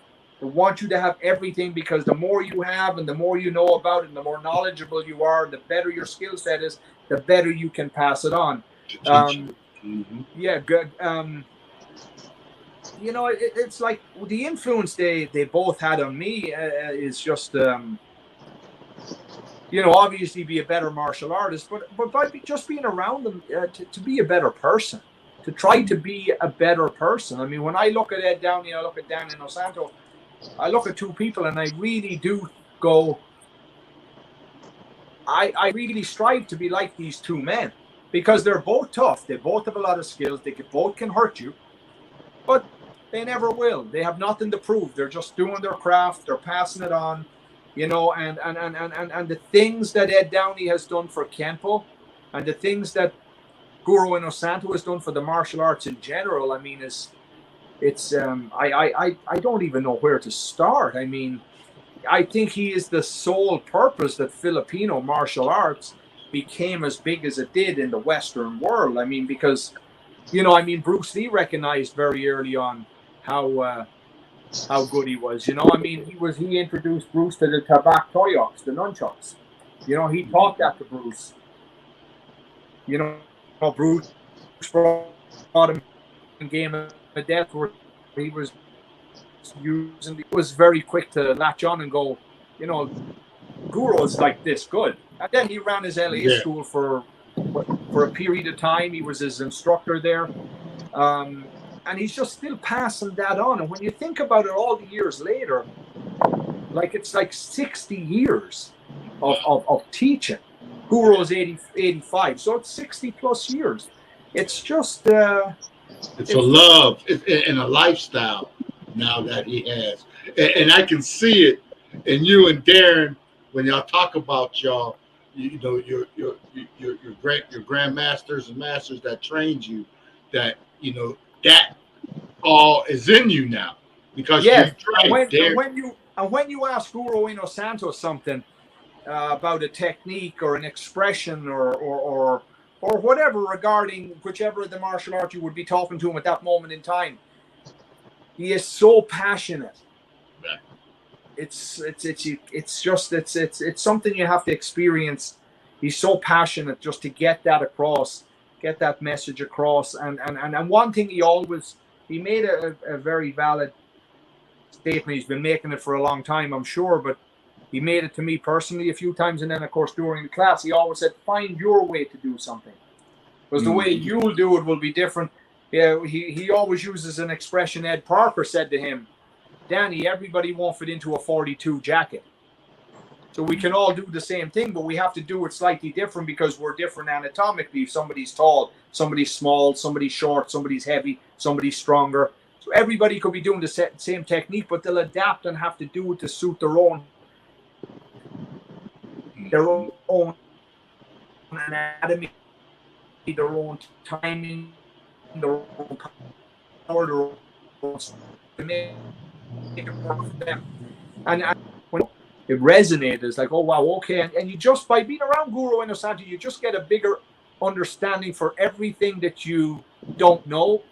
everything, because the more you have and the more you know about it and the more knowledgeable you are, the better your skill set is, the better you can pass it on. Yeah, good. You know, it's like the influence they both had on me is just, you know, obviously be a better martial artist, but by just being around them to be a better person. To try to be a better person. I mean, when I look at Ed Downey, I look at Dan Inosanto, I look at two people and I really do go, I really strive to be like these two men, because they're both tough. They both have a lot of skills. They both can hurt you, but they never will. They have nothing to prove. They're just doing their craft. They're passing it on, you know, and the things that Ed Downey has done for Kenpo and the things that Guro Inosanto has done for the martial arts in general, I mean, I don't even know where to start. I mean, I think he is the sole purpose that Filipino martial arts became as big as it did in the Western world. I mean, because, you know, I mean, Bruce Lee recognized very early on how good he was. You know, I mean, he introduced Bruce to the tabak toyoks, the nunchucks. You know, he taught that to Bruce. You know, Bruce brought him in Game of Death where he was very quick to latch on and go, you know, Guro's like this good. And then he ran his LA school for a period of time. He was his instructor there. And he's just still passing that on. And when you think about it all the years later, like it's like 60 years of teaching. Guro's 85. So it's 60 plus years. It's just... it's a love and a lifestyle now that he has. And I can see it in you and Darren when y'all talk about y'all, you know, your grandmasters and masters that trained you, that, you know, that all is in you now because you trained. And when you ask Guro Inosanto something about a technique or an expression or whatever regarding whichever of the martial art you would be talking to him at that moment in time, he is so passionate. Yeah. It's something you have to experience. He's so passionate just to get that across, get that message across. And one thing he made a very valid statement. He's been making it for a long time, I'm sure, but he made it to me personally a few times. And then, of course, during the class, he always said, find your way to do something. Because the way you'll do it will be different. Yeah, he always uses an expression Ed Parker said to him, Danny, everybody won't fit into a 42 jacket. So we can all do the same thing, but we have to do it slightly different because we're different anatomically. Somebody's tall, somebody's small, somebody's short, somebody's heavy, somebody's stronger. So everybody could be doing the same technique, but they'll adapt and have to do it to suit their own anatomy, their own timing, their own power, their own to make it work for them. And when it resonated, it's like, oh wow, okay. And you just, by being around Guro Inosanto, you just get a bigger understanding for everything that you don't know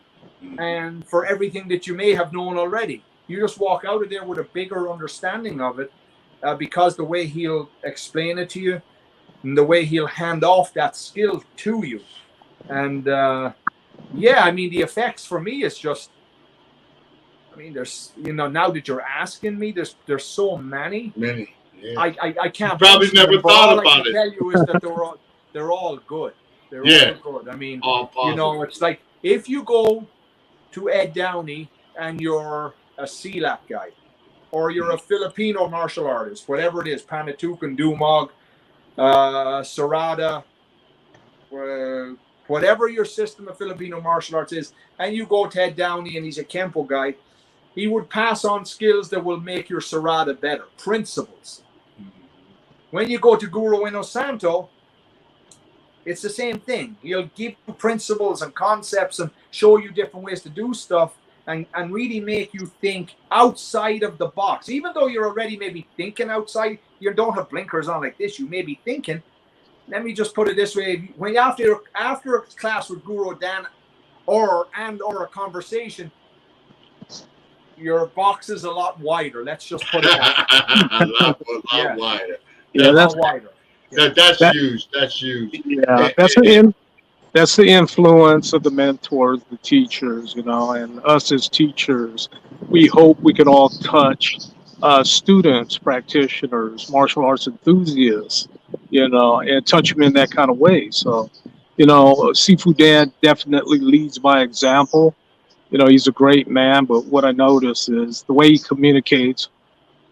and for everything that you may have known already. You just walk out of there with a bigger understanding of it because the way he'll explain it to you and the way he'll hand off that skill to you. And yeah, I mean, the effects for me is just, I mean, there's, you know, now that you're asking me, there's so many. Yeah. I can't. You probably never thought about it. All I can tell you is that they're all good. They're all good. I mean, you know, it's like if you go to Ed Downey and you're a Silat guy, or you're a Filipino martial artist, whatever it is, Panatukan, Dumog, Sarada, whatever your system of Filipino martial arts is, and you go to Ed Downey and he's a Kenpo guy, he would pass on skills that will make your Sarada better, principles. When you go to Guro Inosanto, it's the same thing. He'll give you principles and concepts and show you different ways to do stuff and really make you think outside of the box. Even though you're already maybe thinking outside, you don't have blinkers on like this, you may be thinking, let me just put it this way, when after a class with Guro Dan or a conversation, your box is a lot wider. Let's just put it that way. a lot wider. Yeah, that's wider. That's huge. That's huge. Yeah, that's the influence of the mentors, the teachers, you know, and us as teachers. We hope we can all touch students, practitioners, martial arts enthusiasts, you know, and touch them in that kind of way. So, you know, Sifu Dan definitely leads by example. You know, he's a great man, but what I notice is the way he communicates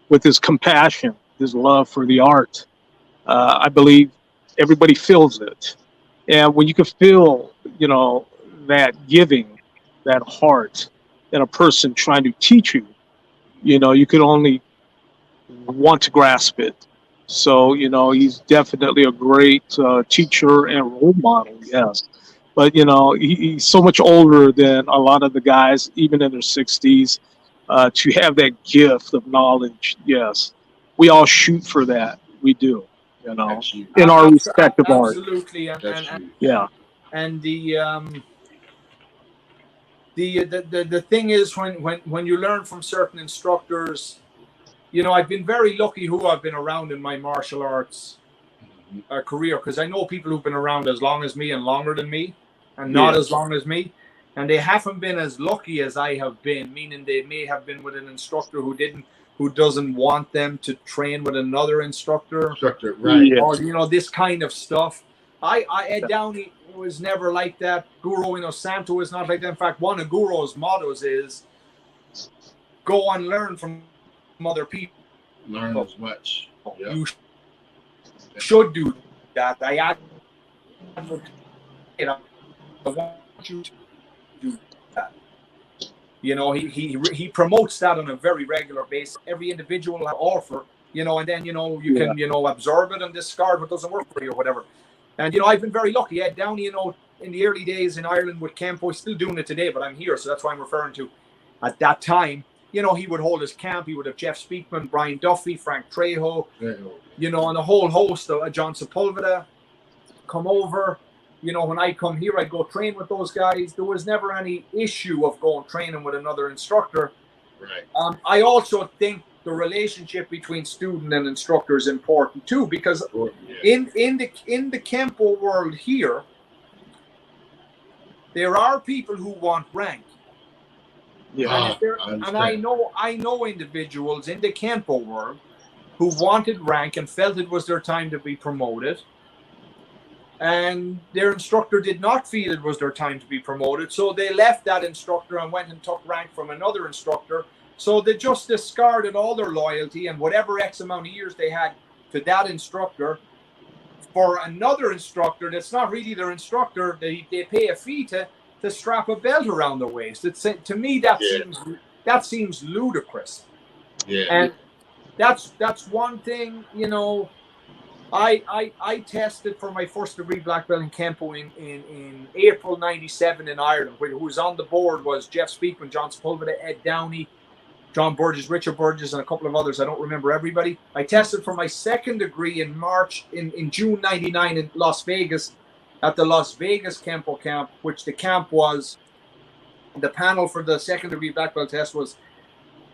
with his compassion, his love for the art. I believe everybody feels it. And when you can feel, you know, that giving, that heart in a person trying to teach you, you know, you can only want to grasp it. So, you know, he's definitely a great teacher and role model, yes. But, you know, he's so much older than a lot of the guys, even in their 60s, to have that gift of knowledge, yes. We all shoot for that. We do, you know, in our respective art. Absolutely. Yeah. And the thing is, when you learn from certain instructors, you know, I've been very lucky who I've been around in my martial arts career, because I know people who've been around as long as me and longer than me and not as long as me, and they haven't been as lucky as I have been, meaning they may have been with an instructor who doesn't want them to train with another instructor, right? Or, you know, this kind of stuff. Ed Downey was never like that. Guru Inosanto is not like that. In fact, one of Guru's mottos is go and learn from other people. Learn as much. Yep. You should do that. I want you to do that. You know, he promotes that on a very regular basis. Every individual will offer, you know, and then, you know, you can, you know, absorb it and discard what doesn't work for you or whatever. And, you know, I've been very lucky. Ed Downey, you know, in the early days in Ireland with Campo, he's still doing it today, but I'm here, so that's why I'm referring to at that time. You know, he would hold his camp. He would have Jeff Speakman, Brian Duffy, Frank Trejo, you know, and a whole host of John Sepulveda come over. You know, when I come here, I go train with those guys. There was never any issue of going training with another instructor. Right. I also think the relationship between student and instructor is important too, because in the Kempo world here, there are people who want rank. Yeah, and I know individuals in the Kempo world who wanted rank and felt it was their time to be promoted, and their instructor did not feel it was their time to be promoted, so they left that instructor and went and took rank from another instructor. So they just discarded all their loyalty and whatever X amount of years they had to that instructor for another instructor that's not really their instructor. They pay a fee to strap a belt around their waist. To me that seems ludicrous. Yeah. And that's one thing, you know. I tested for my first degree black belt in Kempo in April '97 in Ireland. Who was on the board was Jeff Speakman, John Sepulveda, Ed Downey, John Burgess, Richard Burgess, and a couple of others. I don't remember everybody. I tested for my second degree in June '99 in Las Vegas, at the Las Vegas Kempo camp, which the camp was, the panel for the second degree black belt test was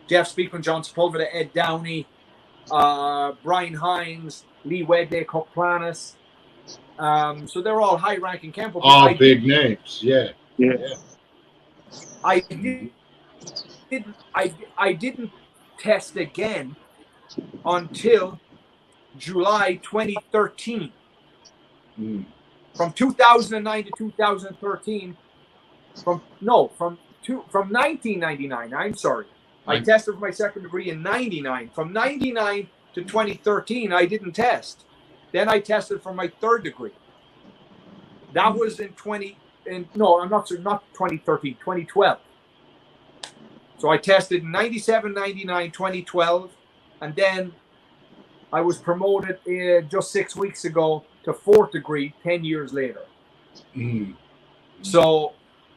Jeff Speakman, John Sepulveda, Ed Downey, Brian Hines, Lee Wedley, Cook Planis. So they're all high-ranking Kempo. All big names, yeah. I didn't test again until July 2013. From 2009 to 2013. From 1999. I'm sorry. I tested for my second degree in '99. From '99 to 2013, I didn't test. Then I tested for my third degree. That was not 2013, 2012. So I tested in 97, 99, 2012, and then I was promoted just 6 weeks ago to fourth degree 10 years later. So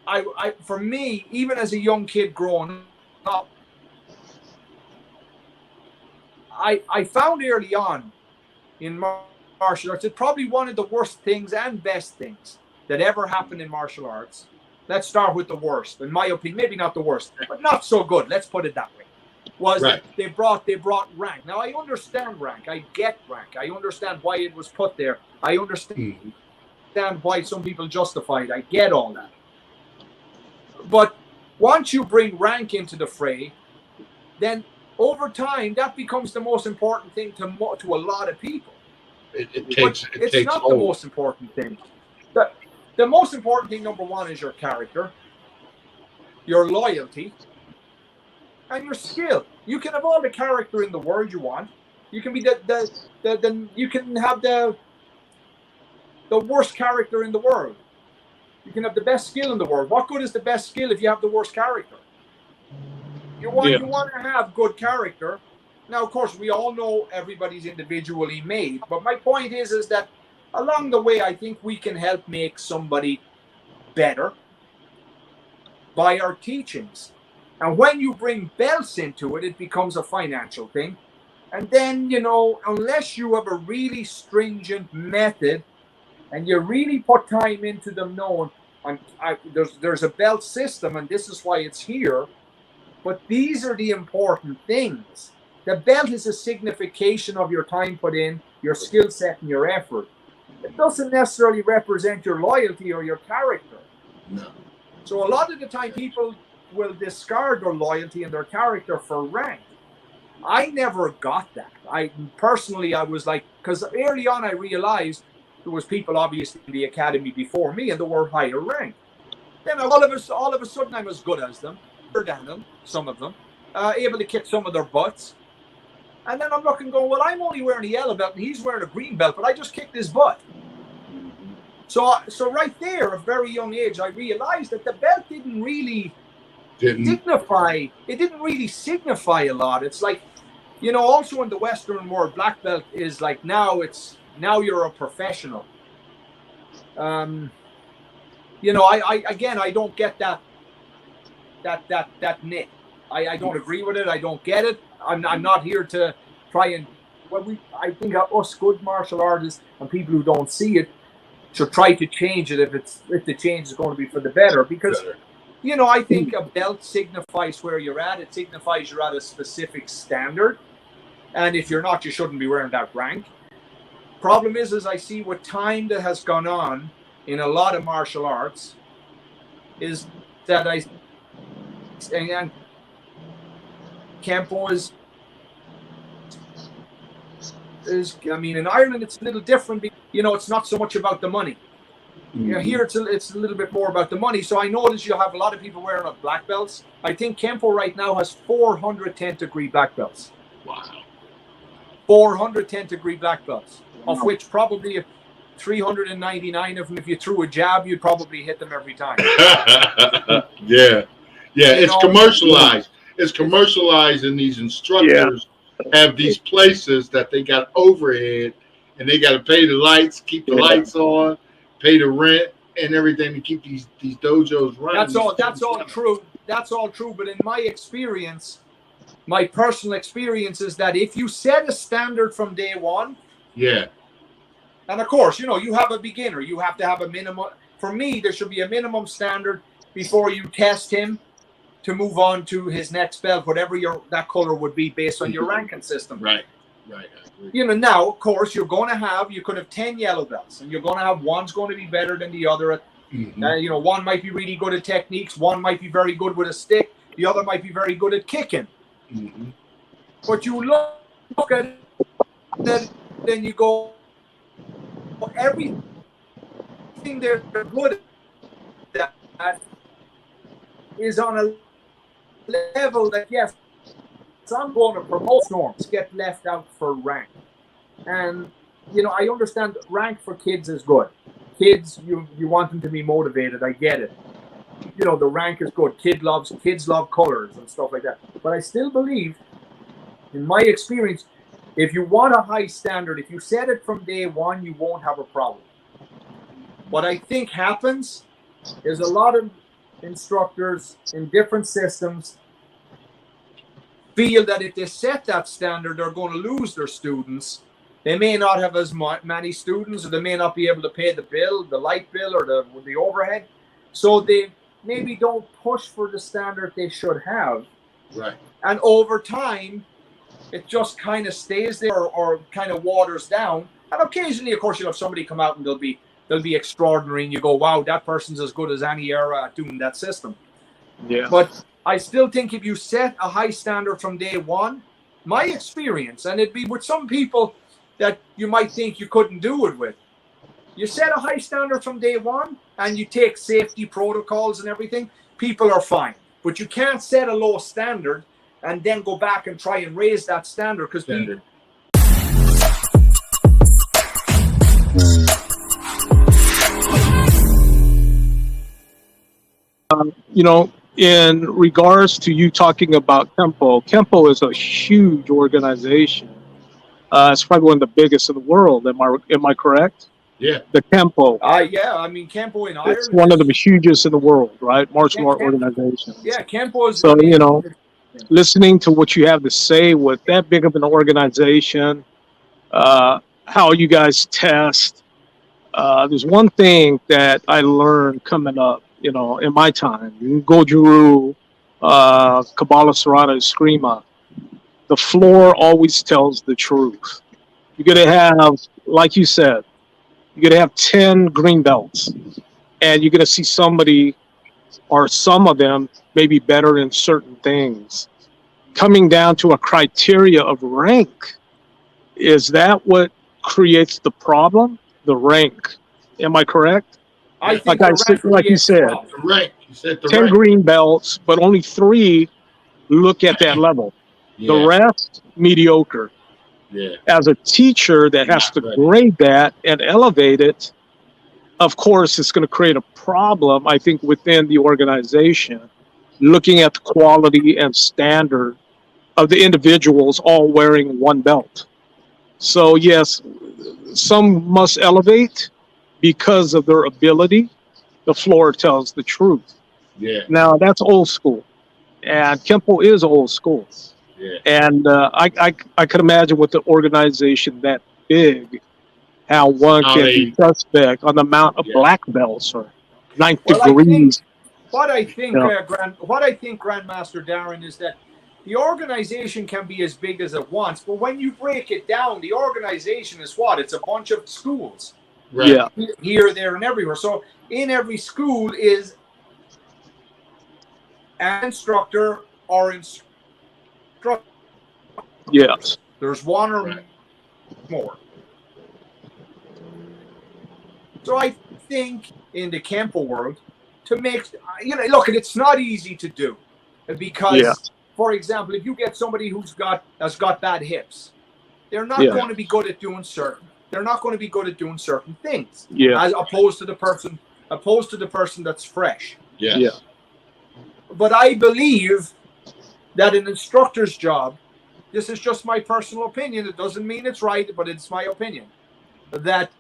I for me, even as a young kid growing up, I found early on in martial arts, it's probably one of the worst things and best things that ever happened in martial arts. Let's start with the worst, in my opinion. Maybe not the worst, but not so good. Let's put it that way. Was that they brought rank. Now I understand rank. I get rank. I understand why it was put there. I understand why some people justify it. I get all that. But once you bring rank into the fray, then over time that becomes the most important thing to a lot of people. It's not the most important thing. The most important thing, number one, is your character. your loyalty, and your skill. You can have all the character in the world you want. You can be you can have the worst character in the world. You can have the best skill in the world. What good is the best skill if you have the worst character? You want to have good character. Now, of course, we all know everybody's individually made, but my point is that along the way, I think we can help make somebody better by our teachings. And when you bring belts into it, it becomes a financial thing. And then, you know, unless you have a really stringent method and you really put time into them knowing, there's a belt system and this is why it's here. But these are the important things. The belt is a signification of your time put in, your skill set and your effort. It doesn't necessarily represent your loyalty or your character. No. So a lot of the time people will discard their loyalty and their character for rank. I never got that. I was like, because early on I realized there was people obviously in the academy before me and they were higher rank. Then all of a sudden I'm as good as them, better than them, some of them, able to kick some of their butts. And then I'm looking going, well, I'm only wearing a yellow belt and he's wearing a green belt, but I just kicked his butt. So right there, at a very young age, I realized that the belt didn't really signify. It didn't really signify a lot. It's like, you know, also in the Western world, black belt is like now you're a professional. You know, I don't get that nit. I don't agree with it. I don't get it. I'm not here to try and I think us good martial artists and people who don't see it should try to change it if the change is going to be for the better. Because you know, I think a belt signifies where you're at. It signifies you're at a specific standard. And if you're not, you shouldn't be wearing that rank. Problem is I see with time that has gone on in a lot of martial arts is that and Kempo is I mean, in Ireland it's a little different. You know, it's not so much about the money. You know, here it's a little bit more about the money. So I notice you have a lot of people wearing black belts. I think Kempo right now has 410 degree black belts. Wow. 410 degree black belts, of which probably 399 of them, if you threw a jab, you'd probably hit them every time. Yeah, it's commercialized. It's commercialized, and these instructors have these places that they got overhead, and they got to pay the lights, keep the lights on, pay the rent and everything to keep these dojos running. That's all true. That's all true. But in my experience, my personal experience is that if you set a standard from day one, and of course, you know, you have a beginner, you have to have a minimum. For me, there should be a minimum standard before you test him to move on to his next belt, whatever that color would be based on your ranking system. Right. You know, now, of course, you could have 10 yellow belts, and you're going to have one's going to be better than the other. You know, one might be really good at techniques, one might be very good with a stick, the other might be very good at kicking. But you look at it, then you go, everything they're good at is on a level that, yes, I'm going to promote norms, get left out for rank. And, you know, I understand rank for kids is good. Kids, you want them to be motivated. I get it. You know, the rank is good. Kids love colors and stuff like that. But I still believe, in my experience, if you want a high standard, if you set it from day one, you won't have a problem. What I think happens is a lot of instructors in different systems feel that if they set that standard, they're going to lose their students. They may not have as many students, or they may not be able to pay the bill, the light bill, or the overhead. So they maybe don't push for the standard they should have. Right. And over time, it just kind of stays there or kind of waters down. And occasionally, of course, you'll have somebody come out and they'll be extraordinary, and you go, wow, that person's as good as any era at doing that system. Yeah. But I still think if you set a high standard from day one, my experience, and it'd be with some people that you might think you couldn't do it with. You set a high standard from day one and you take safety protocols and everything, people are fine. But you can't set a low standard and then go back and try and raise that standard because people. You know, in regards to you talking about Kempo is a huge organization. It's probably one of the biggest in the world. Am I correct? Yeah. The Kempo. Yeah, I mean Kempo in Ireland. It's one of the hugest in the world, right? Martial art organizations. Yeah, Kempo is. So you know, listening to what you have to say with that big of an organization, how you guys test. There's one thing that I learned coming up, you know, in my time, Gojuru, Kabbalah Sarada, Eskrima, the floor always tells the truth. You're going to have, like you said, you're going to have 10 green belts, and you're going to see somebody or some of them maybe better in certain things. Coming down to a criteria of rank, is that what creates the problem? The rank. Am I correct? I think like you said, rank. You said the 10 rank. green belts, but only 3 look at that level. Yeah. The rest, mediocre. Yeah. As a teacher that has to grade that and elevate it, of course, it's going to create a problem, I think, within the organization, looking at the quality and standard of the individuals all wearing one belt. So, yes, some must elevate because of their ability. The floor tells the truth. Yeah. Now, that's old school. And Kempo is old school. Yeah. And I could imagine with the organization that big, how one can be suspect on the amount of black belts or ninth degrees. What I think, Grandmaster Darren, is that the organization can be as big as it wants, but when you break it down, the organization is what? It's a bunch of schools. Right. Yeah. Here, there, and everywhere. So in every school is an instructor or instructor. Yes. There's one or more. So I think in the Kempo world, to make, look, it's not easy to do because, for example, if you get somebody has got bad hips, they're not going to be good at doing certain. They're not going to be good at doing certain things. Yeah. As opposed to the person that's fresh. Yes. Yeah. But I believe that an instructor's job, this is just my personal opinion, it doesn't mean it's right, but it's my opinion, that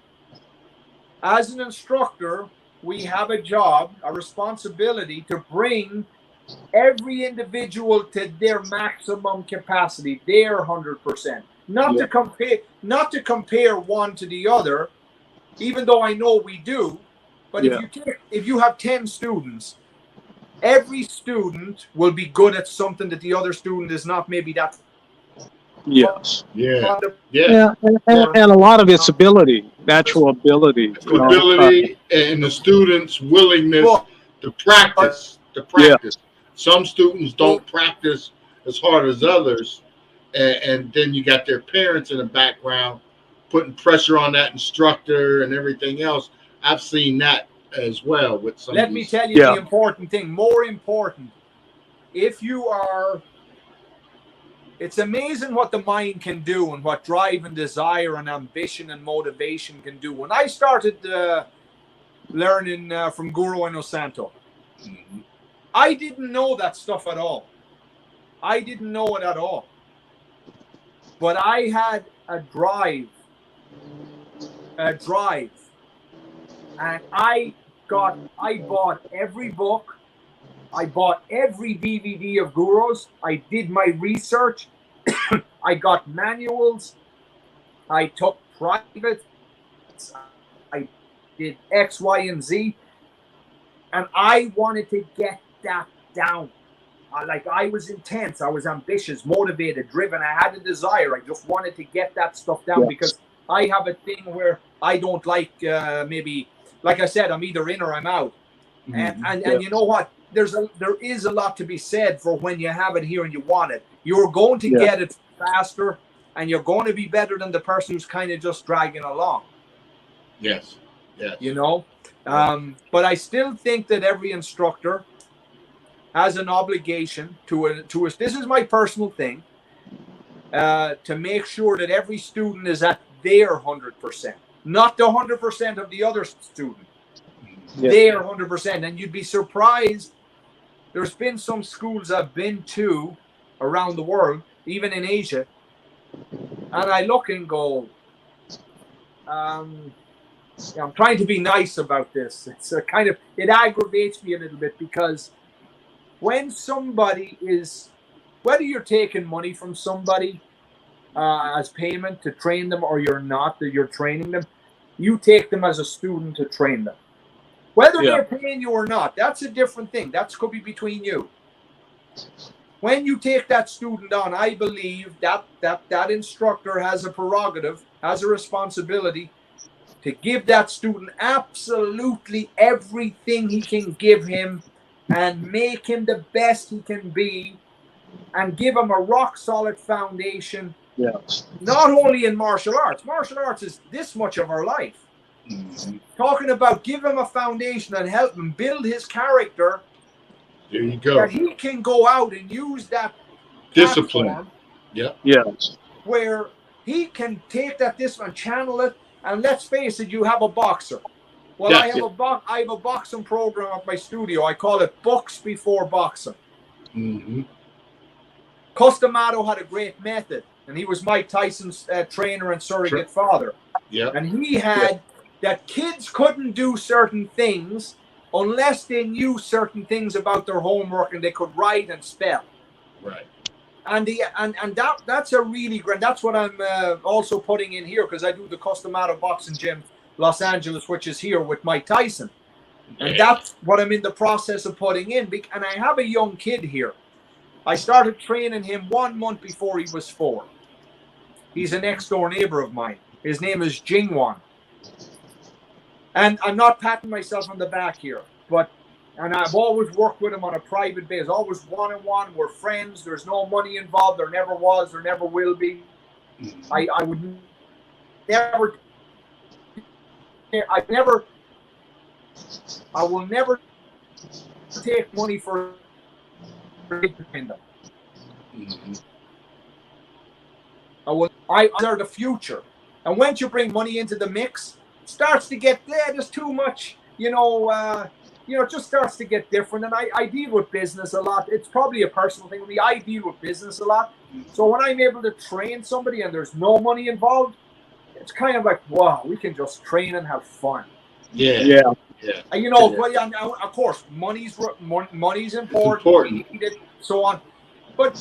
as an instructor, we have a job, a responsibility to bring every individual to their maximum capacity, their 100%. Not to compare one to the other, even though I know we do. But if you have 10 students, every student will be good at something that the other student is not. Maybe that. Yes. Yeah. Yeah. And a lot of it's ability, natural ability. And the students' willingness to practice. Some students don't practice as hard as others. And then you got their parents in the background putting pressure on that instructor and everything else. I've seen that as well with some. Let me tell you the important thing. More important, if you are, it's amazing what the mind can do and what drive and desire and ambition and motivation can do. When I started learning from Guru Inosanto, I didn't know that stuff at all. I didn't know it at all. But I had a drive, and I bought every book, I bought every DVD of Guru's, I did my research, I got manuals, I took private, I did X, Y, and Z, and I wanted to get that down. I was intense, I was ambitious, motivated, driven. I had a desire. I just wanted to get that stuff down because I have a thing where I don't like maybe, like I said, I'm either in or I'm out. And you know what? There is a lot to be said for when you have it here and you want it. You're going to get it faster, and you're going to be better than the person who's kind of just dragging along. Yes. Yes. You know, but I still think that every instructor has an obligation to us. This is my personal thing, to make sure that every student is at their 100%, not the 100% of the other student. Yeah. Their 100%. And you'd be surprised. There's been some schools I've been to around the world, even in Asia, and I look and go, I'm trying to be nice about this. It's it aggravates me a little bit, because when somebody is, whether you're taking money from somebody as payment to train them, or you're not, that you're training them, you take them as a student to train them. Whether they're paying you or not, that's a different thing. That could be between you. When you take that student on, I believe that instructor has a prerogative, has a responsibility to give that student absolutely everything he can give him, and make him the best he can be, and give him a rock solid foundation. Yes. Not only in martial arts. Martial arts is this much of our life. Mm-hmm. Talking about give him a foundation and help him build his character. There you go. That he can go out and use that discipline. Yeah. Yes. Where he can take that discipline, channel it, and let's face it, you have a boxer. Well, I have a boxing program at my studio. I call it Books Before Boxing. Mm-hmm. Customato had a great method, and he was Mike Tyson's trainer and surrogate father. Yeah. And he had that kids couldn't do certain things unless they knew certain things about their homework, and they could write and spell. Right. And that's a really great. That's what I'm also putting in here, because I do the Customato Boxing Gym Los Angeles, which is here with Mike Tyson, and that's what I'm in the process of putting in. And I have a young kid here. I started training him 1 month before he was 4. He's a next door neighbor of mine. His name is Jingwan. And I'm not patting myself on the back here, and I've always worked with him on a private basis, always one-on-one. We're friends. There's no money involved. There never was. There never will be. I would never. I will never take money for them. They're the future. And once you bring money into the mix, it starts to get there. There's too much, it just starts to get different. And I deal with business a lot. It's probably a personal thing with me. I deal with business a lot. So when I'm able to train somebody and there's no money involved, it's kind of like, wow, we can just train and have fun. Yeah. Yeah. Of course, money's important. We need it, so on. But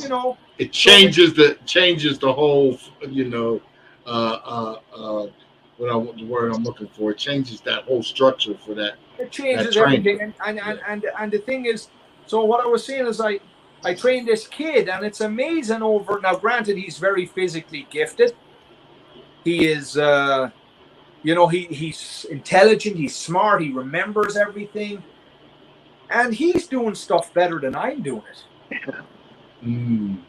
it changes the whole. What the word I'm looking for? It changes that whole structure for that. It changes everything, and the thing is, so what I was saying is, I trained this kid, and it's amazing. Now, granted, he's very physically gifted. He is. He's intelligent, he's smart, he remembers everything. And he's doing stuff better than I'm doing it.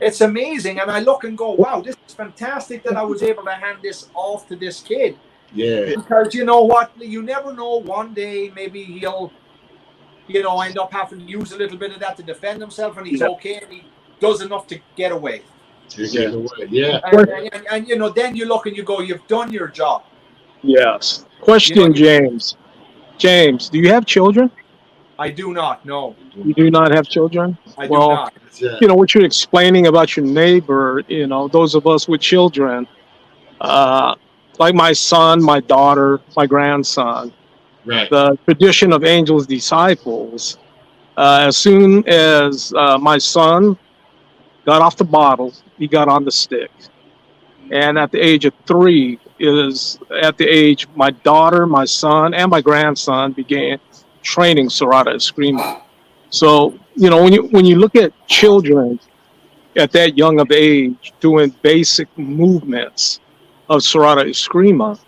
It's amazing. And I look and go, wow, this is fantastic that I was able to hand this off to this kid. Yeah. Because you know what? You never know. One day, maybe he'll, end up having to use a little bit of that to defend himself, and he's okay, and he does enough to get away. Yeah. And then you look and you go, you've done your job. Yes. Question, James. James, do you have children? I do not. No. You do not have children? I do not. What you're explaining about your neighbor, those of us with children, like my son, my daughter, my grandson, right? The tradition of Angel's Disciples. As soon as my son got off the bottle, he got on the stick. And at the age of 3 is at the age my daughter, my son, and my grandson began training Serrata Eskrima. So, when you look at children at that young of age doing basic movements of Serrata Eskrima,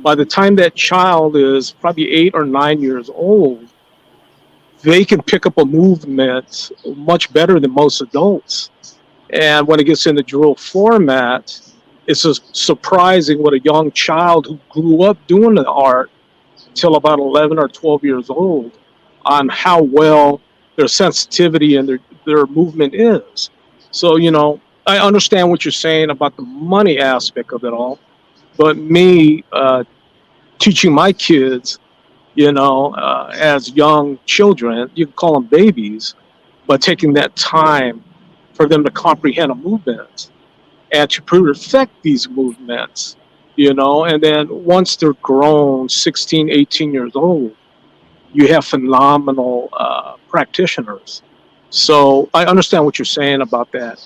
by the time that child is probably 8 or 9 years old, they can pick up a movement much better than most adults. And when it gets in the drill format, it's surprising what a young child who grew up doing the art till about 11 or 12 years old, on how well their sensitivity and their movement is. So, you know, I understand what you're saying about the money aspect of it all, but me teaching my kids, you know, as young children, you can call them babies, but taking that time for them to comprehend a movement and to perfect these movements, you know, and then once they're grown, 16, 18 years old, you have phenomenal practitioners. So I understand what you're saying about that,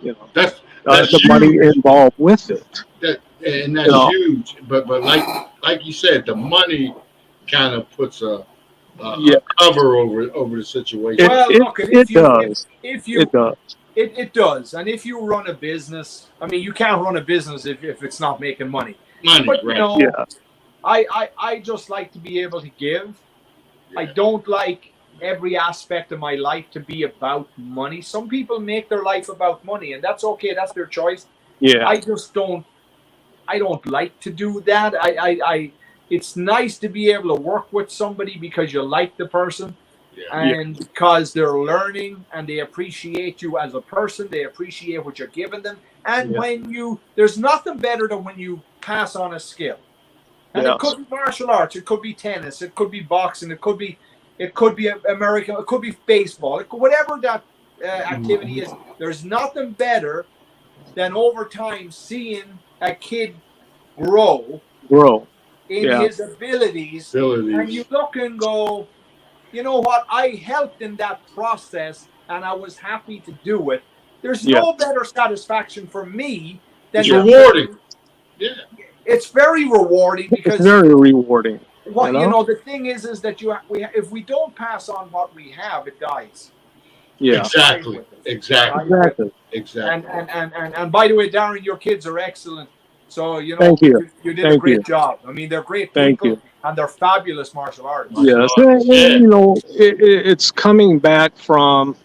you know, that's the huge. money involved with it. And that's huge. But like you said, the money kind of puts a cover over the situation. It does. It does. And if you run a business, I mean, you can't run a business if it's not making money. But, you know, I just like to be able to give. I don't like every aspect of my life to be about money. Some people make their life about money, and that's okay. That's their choice. Yeah. I don't like to do that. It's nice to be able to work with somebody because you like the person and because they're learning and they appreciate you as a person. They appreciate what you're giving them. And there's nothing better than when you pass on a skill. And it could be martial arts, it could be tennis, it could be boxing, it could be American, it could be baseball, whatever that activity is. There's nothing better than over time seeing a kid grow in his abilities, and you look and go, you know what, I helped in that process and I was happy to do it. There's no better satisfaction for me than it's rewarding. It's very rewarding because it's very rewarding. What you know, the thing is that if we don't pass on what we have, it dies. Yeah, exactly. And by the way, Darren, your kids are excellent. So you know, you did a great job. I mean, they're great people, and they're fabulous martial artists. Yes, you know, it's coming back from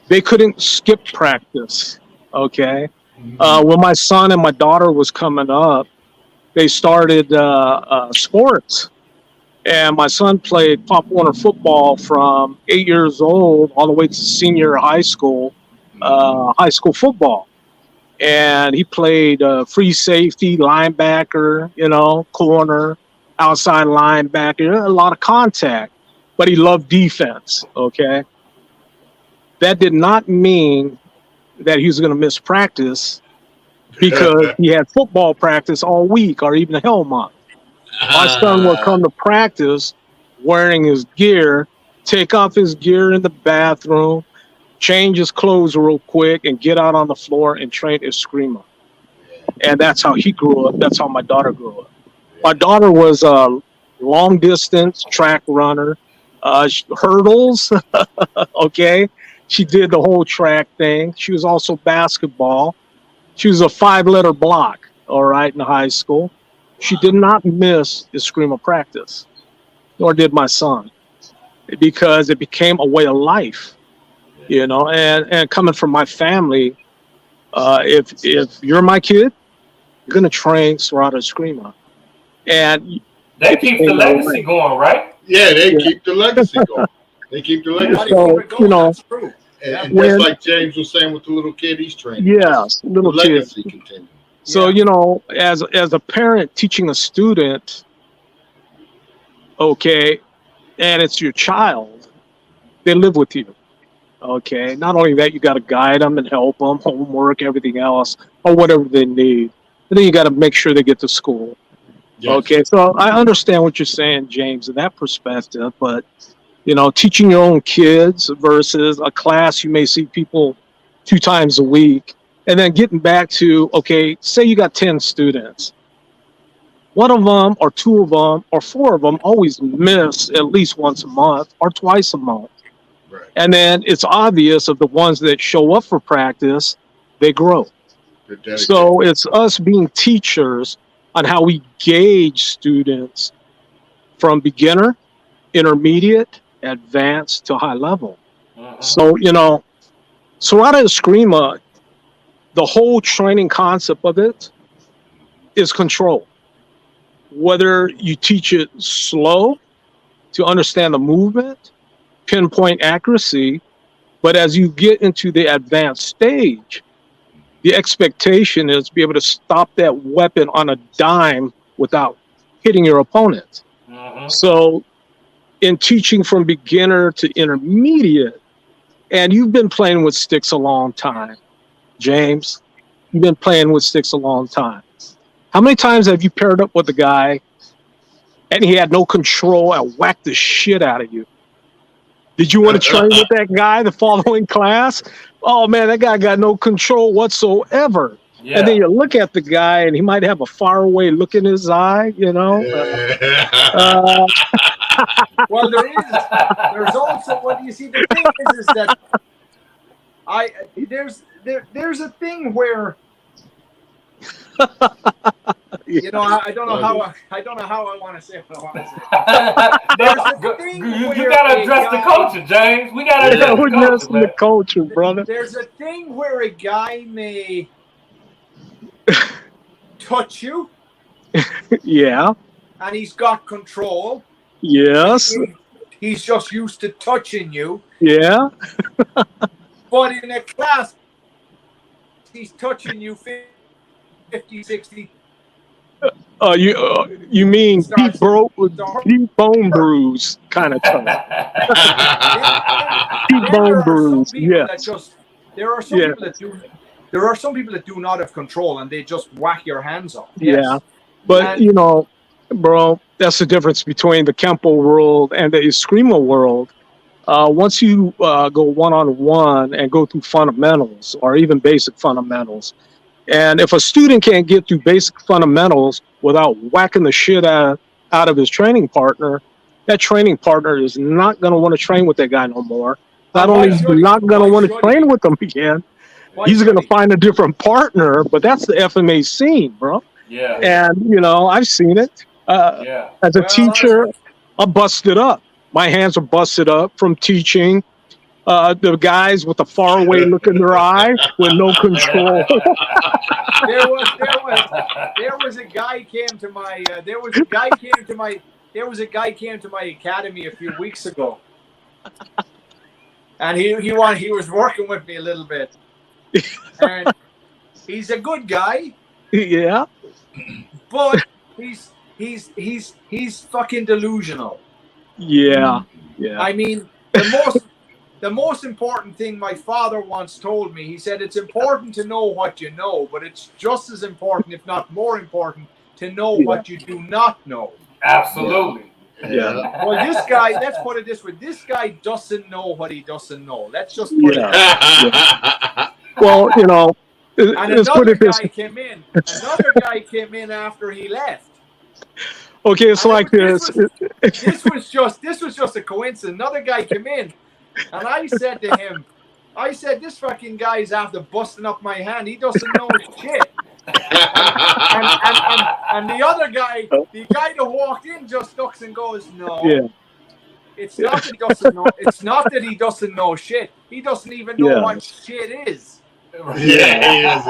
they couldn't skip practice. Okay, when my son and my daughter was coming up, they started sports. And my son played Pop Warner football from 8 years old all the way to senior high school football. And he played free safety, linebacker, you know, corner, outside linebacker, a lot of contact. But he loved defense, okay? That did not mean that he was going to miss practice because he had football practice all week or even a hell month. My son would come to practice wearing his gear, take off his gear in the bathroom, change his clothes real quick, and get out on the floor and train as screamer. And that's how he grew up. That's how my daughter grew up. My daughter was a long distance track runner, hurdles. Okay. She did the whole track thing. She was also basketball. She was a 5-letter block, all right, in high school. She did not miss the screamer practice, nor did my son, because it became a way of life, you know. And coming from my family, if you're my kid, you're gonna train Serrata Screamer, and they keep the legacy going, right? Yeah, they keep the legacy going. They keep the legacy going. You know, and just like James was saying with the little kid he's training. Yes, little the legacy kid. continues. So, you know, as a parent teaching a student, okay, and it's your child, they live with you, okay? Not only that, you got to guide them and help them, homework, everything else, or whatever they need. And then you got to make sure they get to school. Yes. Okay, so I understand what you're saying, James, in that perspective, but, you know, teaching your own kids versus a class you may see people 2 times a week. And then getting back to, okay, say you got 10 students. One of them or 2 of them or 4 of them always miss at least once a month or twice a month. Right. And then it's obvious of the ones that show up for practice, they grow. So it's us being teachers on how we gauge students from beginner, intermediate, advanced to high level. So, you know, Serrata Eskrima, the whole training concept of it is control. Whether you teach it slow to understand the movement, pinpoint accuracy. But as you get into the advanced stage, the expectation is to be able to stop that weapon on a dime without hitting your opponent. So in teaching from beginner to intermediate, and you've been playing with sticks a long time, James, you've been playing with sticks a long time. How many times have you paired up with a guy and he had no control and whacked the shit out of you? Did you want to train with that guy the following class? Oh man, that guy got no control whatsoever. Yeah. And then you look at the guy and he might have a faraway look in his eye, you know? Well, there's also, what you see, the thing is that there's a thing where, you know, I don't know how I want to say what I want to say. You gotta address the culture, James. We gotta address the culture, brother. There's a thing where a guy may touch you. Yeah. And he's got control. Yes. He's just used to touching you. Yeah. But in a class, he's touching you 50, 60. You mean deep bone bruise kind of touch. Deep bone bruise. Yes. There are some people that do. There are some people that do not have control and they just whack your hands off. Yes. Yeah, but you know, bro, that's the difference between the Kempo world and the Eskrima world. Once you go one-on-one and go through fundamentals or even basic fundamentals, and if a student can't get through basic fundamentals without whacking the shit out of his training partner, that training partner is not going to want to train with that guy no more. Not only is he not going to want to train with them again, he's going to find a different partner. But that's the FMA scene, bro. Yeah. And, you know, I've seen it. As a teacher, I'm busted up. My hands are busted up from teaching. The guys with the faraway look in their eye with no control. There was a guy came to my academy a few weeks ago, and he was working with me a little bit, and he's a good guy. Yeah, but he's fucking delusional. Yeah, yeah. I mean, the most important thing my father once told me, he said, it's important to know what you know, but it's just as important, if not more important, to know what you do not know. Absolutely. Yeah. Well, this guy, let's put it this way, this guy doesn't know what he doesn't know. Let's just put it that way. Well, you know, and another guy came in. Another guy came in after he left. Okay, it's like this. This was just a coincidence. Another guy came in, and I said to him, this fucking guy is after busting up my hand. He doesn't know shit. And the other guy, the guy that walked in, just looks and goes, no. Yeah. It's not that he doesn't know. It's not that he doesn't know shit. He doesn't even know what shit is. Yeah.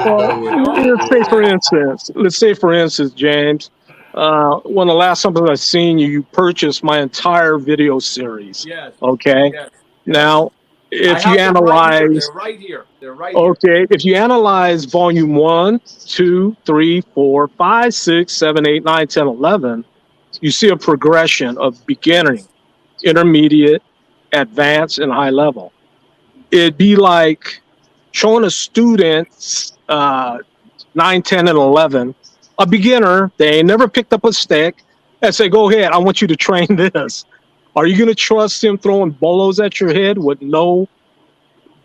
Let's say for instance, James. One of the last times I seen you, you purchased my entire video series. Yes. Okay. Yes. Now, if you analyze, they're right here. They're right here. If you analyze volume 1, 2, 3, 4, 5, 6, 7, 8, 9, 10, 11, you see a progression of beginning, intermediate, advanced, and high level. It'd be like showing a student 9, 10, and 11. A beginner, they ain't never picked up a stick, and say, go ahead, I want you to train this. Are you going to trust him throwing bolos at your head with no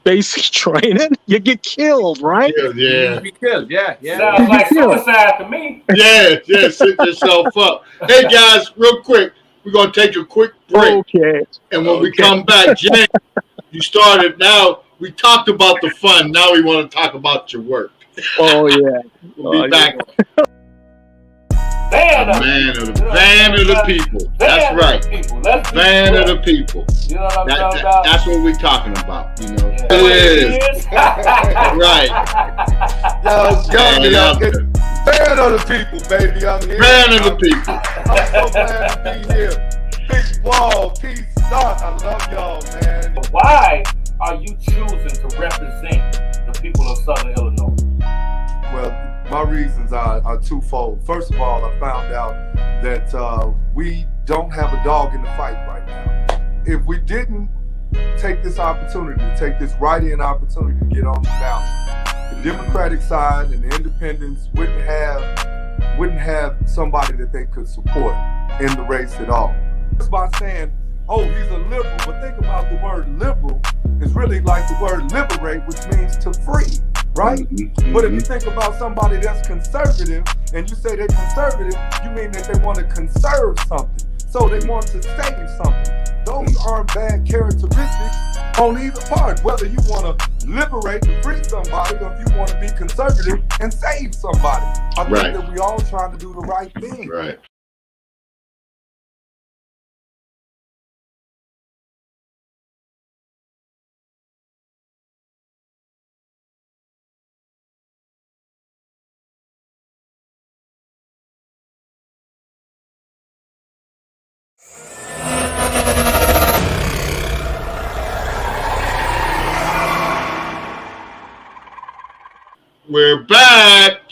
basic training? You get killed, right? Yeah. You be killed, yeah. Sounds like suicide to me. Yeah, set yourself up. Hey, guys, real quick, we're going to take a quick break. Okay. And when we come back, James, you started now. We talked about the fun. Now we want to talk about your work. Oh, yeah. We'll be back. Van of the people. That's right. Van of the people. You know what I'm talking about? That's what we're talking about. You know, it is. Right. Van of the people, baby. I'm here. Van of the people. I'm so glad to be here. Big Ball, peace. Pstock, I love y'all, man. Why are you choosing to represent the people of Southern Illinois? Well, my reasons are twofold. First of all, I found out that we don't have a dog in the fight right now. If we didn't take this opportunity, take this write-in opportunity to get on the ballot, the Democratic side and the independents wouldn't have somebody that they could support in the race at all. Just by saying, oh, he's a liberal, but think about the word liberal is really like the word liberate, which means to free, right? But if you think about somebody that's conservative and you say they're conservative, you mean that they want to conserve something. So they want to save something. Those aren't bad characteristics on either part, whether you want to liberate and free somebody or if you want to be conservative and save somebody. I think that we all trying to do the right thing. Right. We're back.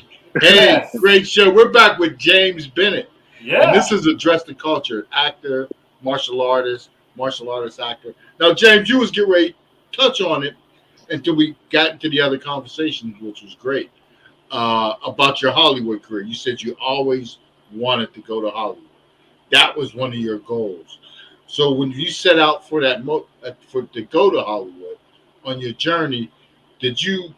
Hey, great show. We're back with James Bennett. Yeah. And this is Address the Culture. Actor, martial artist actor. Now, James, you was getting ready to touch on it until we got into the other conversations, which was great, about your Hollywood career. You said you always wanted to go to Hollywood. That was one of your goals. So when you set out for that, to go to Hollywood on your journey, did you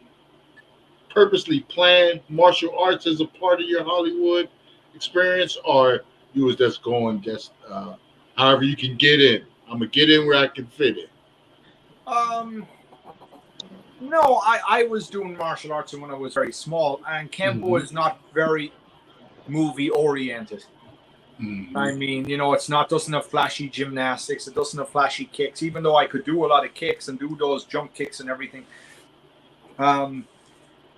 purposely plan martial arts as a part of your Hollywood experience, or you was just going however you can get in? I'm gonna get in where I can fit in. No, I was doing martial arts when I was very small, and Kempo is not very movie oriented. I mean, you know, doesn't have flashy gymnastics, it doesn't have flashy kicks, even though I could do a lot of kicks and do those jump kicks and everything.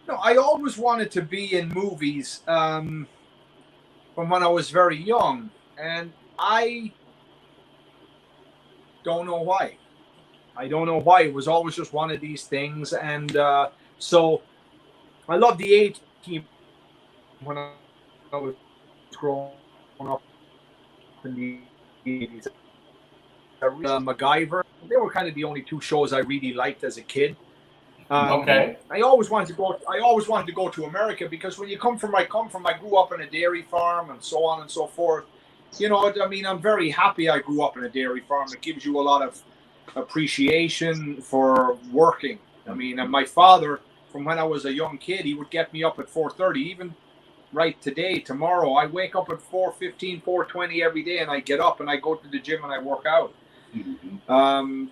No, I always wanted to be in movies from when I was very young, and I don't know why. It was always just one of these things, and so I loved the A-Team when I was growing up in the 80s. MacGyver, they were kind of the only two shows I really liked as a kid. I always wanted to go to America because when you I grew up on a dairy farm and so on and so forth. You know, I mean, I'm very happy I grew up in a dairy farm. It gives you a lot of appreciation for working. I mean, and my father, from when I was a young kid, he would get me up at 4:30. Even right tomorrow, I wake up at 4:15, 4:20 every day, and I get up and I go to the gym and I work out.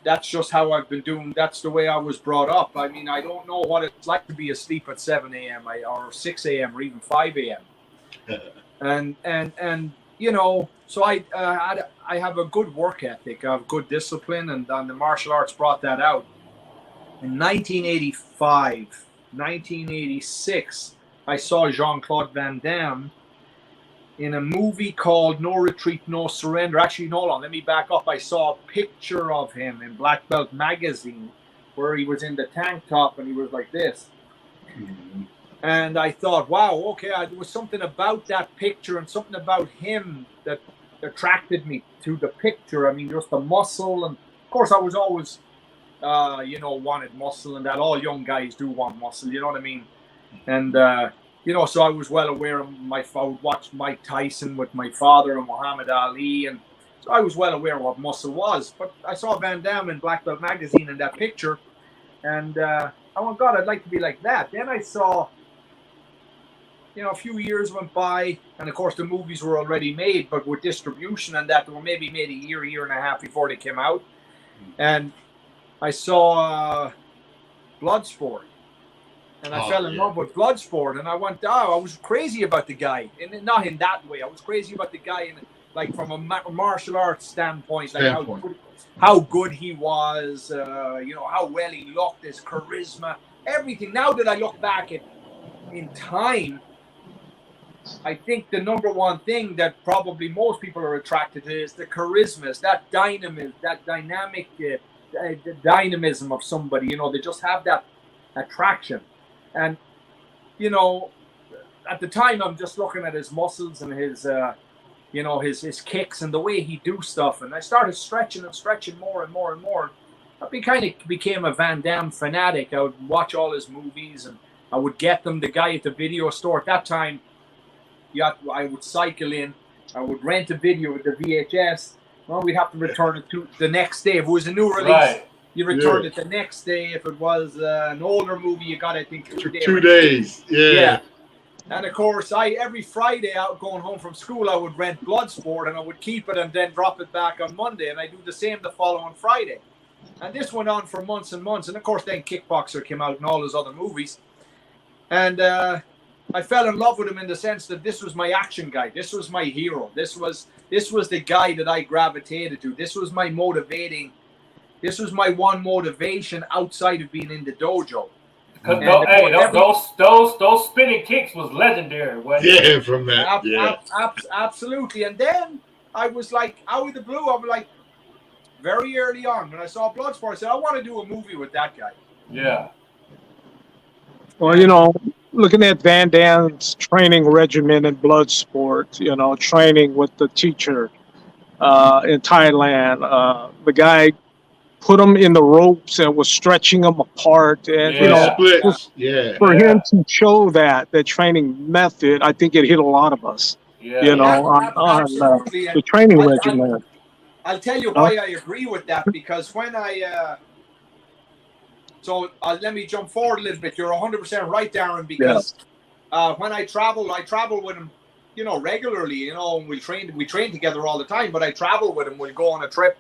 That's just how I've been doing. That's the way I was brought up. I mean, I don't know what it's like to be asleep at 7 a.m. or 6 a.m. or even 5 a.m. and you know, so I have a good work ethic. I have good discipline, and the martial arts brought that out. In 1985, 1986, I saw Jean-Claude Van Damme in a movie called No Retreat, No Surrender. Actually, hold on, let me back up. I saw a picture of him in Black Belt magazine where he was in the tank top and he was like this. And I thought, wow, okay, there was something about that picture and something about him that attracted me to the picture. I mean, just the muscle. And of course, I was always, you know, wanted muscle, and that all young guys do want muscle, you know what I mean? And, you know, so I was well aware of I would watch Mike Tyson with my father and Muhammad Ali, and so I was well aware of what muscle was. But I saw Van Damme in Black Belt magazine in that picture, and I went, God, I'd like to be like that. Then I saw, you know, a few years went by, and of course the movies were already made, but with distribution and that, they were maybe made a year and a half before they came out. And I saw Bloodsport. And I fell in love with Bloodsport, and I went, I was crazy about the guy, and not in that way. I was crazy about the guy, in like from a martial arts standpoint, like how good he was, you know, how well he looked, his charisma, everything. Now that I look back in time, I think the number one thing that probably most people are attracted to is the charisma, that dynamism, that dynamic the dynamism of somebody. You know, they just have that attraction. And, you know, at the time, I'm just looking at his muscles and his, you know, his kicks and the way he do stuff. And I started stretching and stretching more and more and more. I became a Van Damme fanatic. I would watch all his movies and I would get them. The guy at the video store at that time, I would cycle in. I would rent a video with the VHS. Well, we'd have to return it to the next day. If it was a new release, you returned it the next day. If it was an older movie, you got, I think, 2 days. 2 days, yeah. And of course, every Friday out going home from school, I would rent Bloodsport and I would keep it and then drop it back on Monday. And I do the same the following Friday. And this went on for months and months. And of course, then Kickboxer came out and all his other movies. And I fell in love with him in the sense that this was my action guy. This was my hero. This was the guy that I gravitated to. This was my motivating. This was my one motivation outside of being in the dojo. Those spinning kicks was legendary. Yeah, from that. Absolutely. And then I was like, out of the blue, I was like, very early on when I saw Bloodsport, I said, I want to do a movie with that guy. Yeah. Well, you know, looking at Van Damme's training regimen in Bloodsport, you know, training with the teacher in Thailand, the guy put him in the ropes and was stretching them apart, and you know, for him to show that training method, I think it hit a lot of us. You know, on the training regimen. I'll tell you why I agree with that, because when I let me jump forward a little bit. You're 100% right, Darren, because when I travel with him, you know, regularly, you know, and we train together all the time, but I travel with him. We'll go on a trip,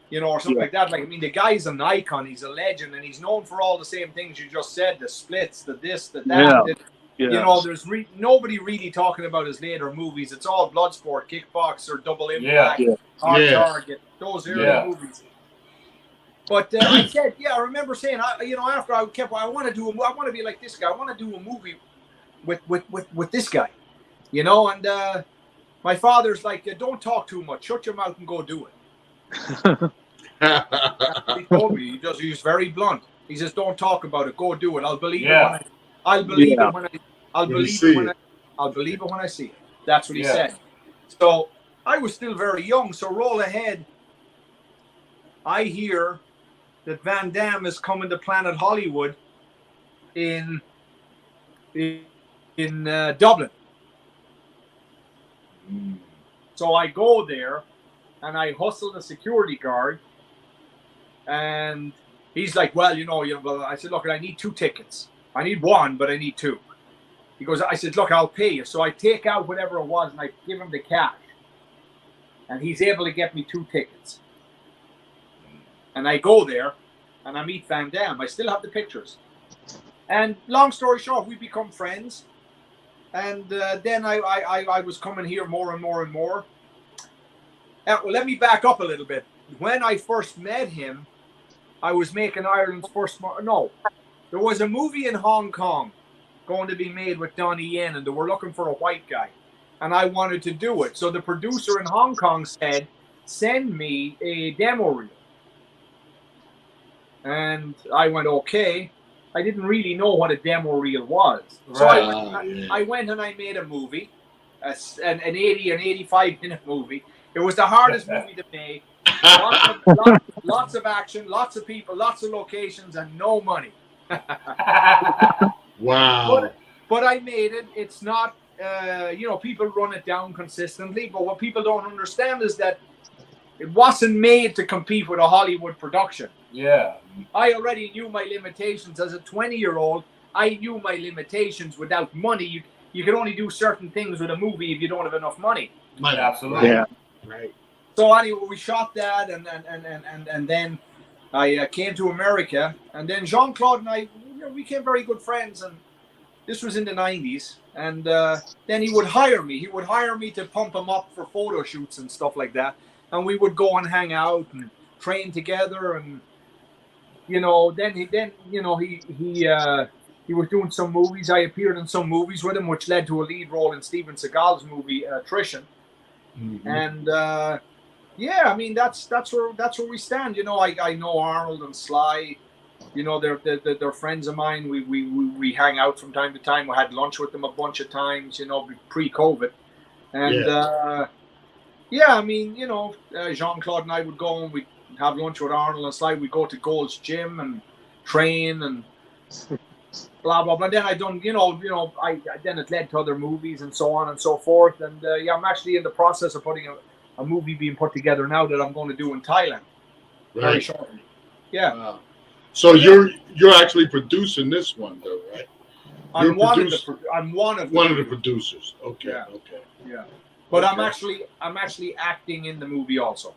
you know, or something like that. Like, I mean, the guy's an icon. He's a legend, and he's known for all the same things you just said, the splits, the this, the that. You know, there's nobody really talking about his later movies. It's all Bloodsport, Kickboxer, Double Impact, Hard Target, those early movies. But I said, I remember saying, you know, after I want to be like this guy. I want to do a movie with this guy, you know. And my father's like, don't talk too much. Shut your mouth and go do it. He told me. He's very blunt. He says, don't talk about it. Go do it. I'll believe it. I'll believe it when I see it. That's what he said. So I was still very young. So roll ahead. I hear that Van Damme is coming to Planet Hollywood in Dublin. So I go there and I hustle the security guard, and he's like, well, you know, I said, look, I need 2 tickets. I need 1, but I need 2. He goes, I said, look, I'll pay you. So I take out whatever it was and I give him the cash. And he's able to get me 2 tickets. And I go there and I meet Van Damme. I still have the pictures. And long story short, we become friends. And then I was coming here more and more and more. Well, let me back up a little bit. When I first met him, I was making Ireland's first... There was a movie in Hong Kong going to be made with Donnie Yen, and they were looking for a white guy. And I wanted to do it. So the producer in Hong Kong said, send me a demo reel. And I went, okay. I didn't really know what a demo reel was. So I went and I made a movie, an 80 and 85-minute movie. It was the hardest movie to make. Lots of action, lots of people, lots of locations, and no money. Wow. But I made it. It's not, you know, people run it down consistently. But what people don't understand is that it wasn't made to compete with a Hollywood production. Yeah. I already knew my limitations as a 20-year-old. I knew my limitations. Without money, you can only do certain things with a movie if you don't have enough money. Absolutely. Yeah. Right. So anyway, we shot that, and then I came to America, and then Jean-Claude and I, you know, we became very good friends, and this was in the 90s. And then he would hire me. He would hire me to pump him up for photo shoots and stuff like that. And we would go and hang out and train together, and you know, then he he was doing some movies. I appeared in some movies with him, which led to a lead role in Steven Seagal's movie Attrition. And yeah, I mean that's where we stand. You know, I know Arnold and Sly. You know, they're friends of mine. We hang out from time to time. We had lunch with them a bunch of times. You know, pre-COVID, and yeah, I mean, you know, Jean-Claude and I would go and we'd have lunch with Arnold and Sly. We'd go to Gold's Gym and train and blah blah blah. And then I done, then it led to other movies and so on and so forth. And yeah, I'm actually in the process of putting a movie being put together now that I'm going to do in Thailand very shortly. Yeah. Wow. So you're actually producing this one, though, right? I'm one of the producers. Okay. Yeah. Okay. Yeah. But I'm actually acting in the movie also.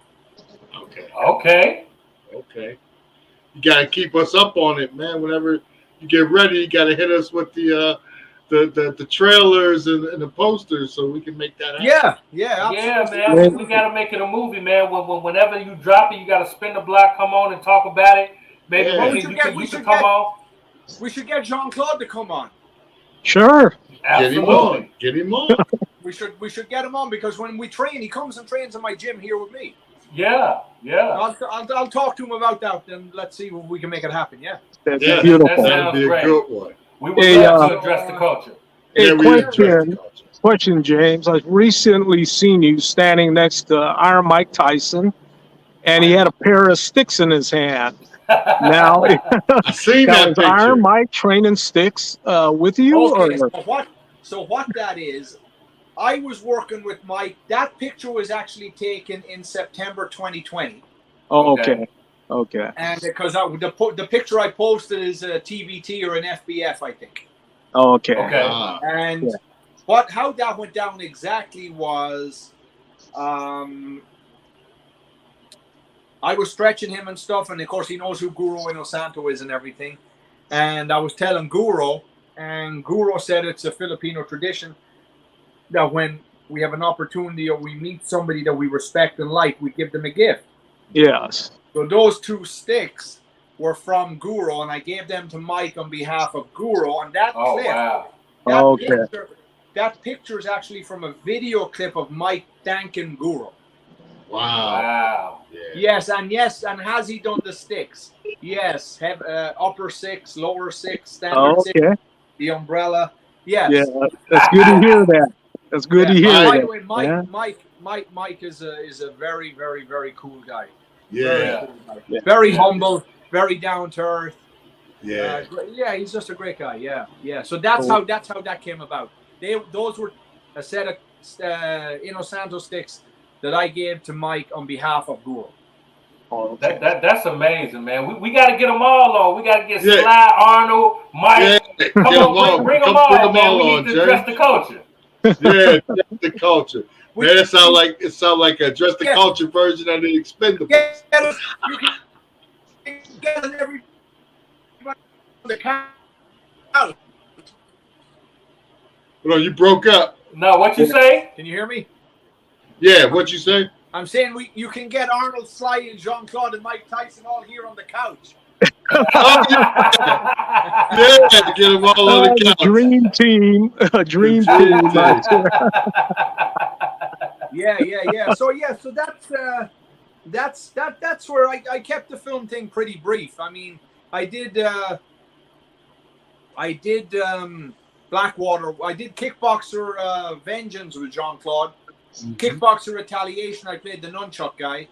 Okay. You gotta keep us up on it, man. Whenever you get ready, you gotta hit us with the trailers and the posters so we can make that happen. Yeah, man. We gotta make it a movie, man. Whenever you drop it, you gotta spin the block, come on and talk about it. Maybe you should come on. We should get Jean-Claude to come on. Sure. Absolutely. Get him on. We should get him on because when we train, he comes and trains in my gym here with me. Yeah. I'll talk to him about that, and let's see if we can make it happen. Yeah. That's beautiful. That sounds be great. a good one. We would love to address the culture. Question, James. I've recently seen you standing next to Iron Mike Tyson, and he had a pair of sticks in his hand. Now, I seen that picture. Iron Mike training sticks with you? Okay, or? So what that is, I was working with Mike. That picture was actually taken in September 2020. Oh, okay. And because the picture I posted is a TVT or an FBF, I think. Oh, okay. And how that went down exactly was, I was stretching him and stuff, and of course he knows who Guro Inosanto is and everything. And I was telling Guro, and Guro said it's a Filipino tradition that when we have an opportunity or we meet somebody that we respect and like, we give them a gift. Yes. So those two sticks were from Guro, and I gave them to Mike on behalf of Guro. And that that picture is actually from a video clip of Mike thanking Guro. Wow. Yes, and has he done the sticks? Yes, have upper six, lower six, standard six, the umbrella. Yes. Yeah, that's good to hear that. That's good to hear. By the way, Mike is a very, very, very cool guy. Yeah. Very humble, very down to earth. Yeah. He's just a great guy. Yeah. So that's how that came about. Those were a set of Inosanto sticks that I gave to Mike on behalf of Guro. That's amazing, man. We got to get them all on. We got to get Sly, Arnold, Mike. Come on, bring them all, man. We need to address the culture. Yeah, address the culture. Man, it sounds like a address the culture version of the Expendables. You can get everybody on the couch. Hold on, you broke up. No, what you say? Can you hear me? Yeah, what you say? I'm saying you can get Arnold, Sly, and Jean-Claude and Mike Tyson all here on the couch. Yeah, get them all on the couch. Dream team. Dream team. Yeah. So that's where I kept the film thing pretty brief. I mean, I did Blackwater. I did Kickboxer Vengeance with Jean-Claude. Kickboxer Retaliation, I played the nunchuck guy.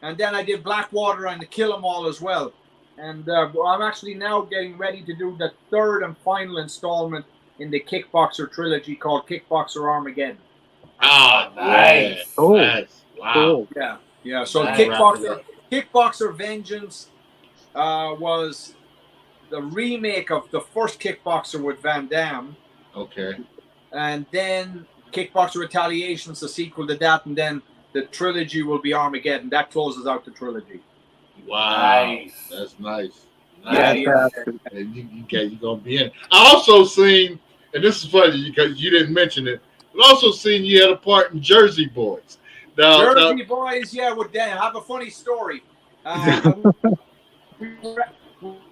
And then I did Blackwater and the Kill 'Em All as well. And I'm actually now getting ready to do the third and final installment in the Kickboxer trilogy called Kickboxer Armageddon. Oh, nice. Oh, nice. Wow. Cool. Yeah. So Kickboxer Vengeance was the remake of the first Kickboxer with Van Damme. Okay. And then Kickboxer Retaliation is the sequel to that, and then the trilogy will be Armageddon. That closes out the trilogy. Wow. Nice. That's nice. Yeah. You're going to be in. I also seen, and this is funny because you didn't mention it, but also seen you had a part in Jersey Boys. Jersey Boys, yeah, I have a funny story.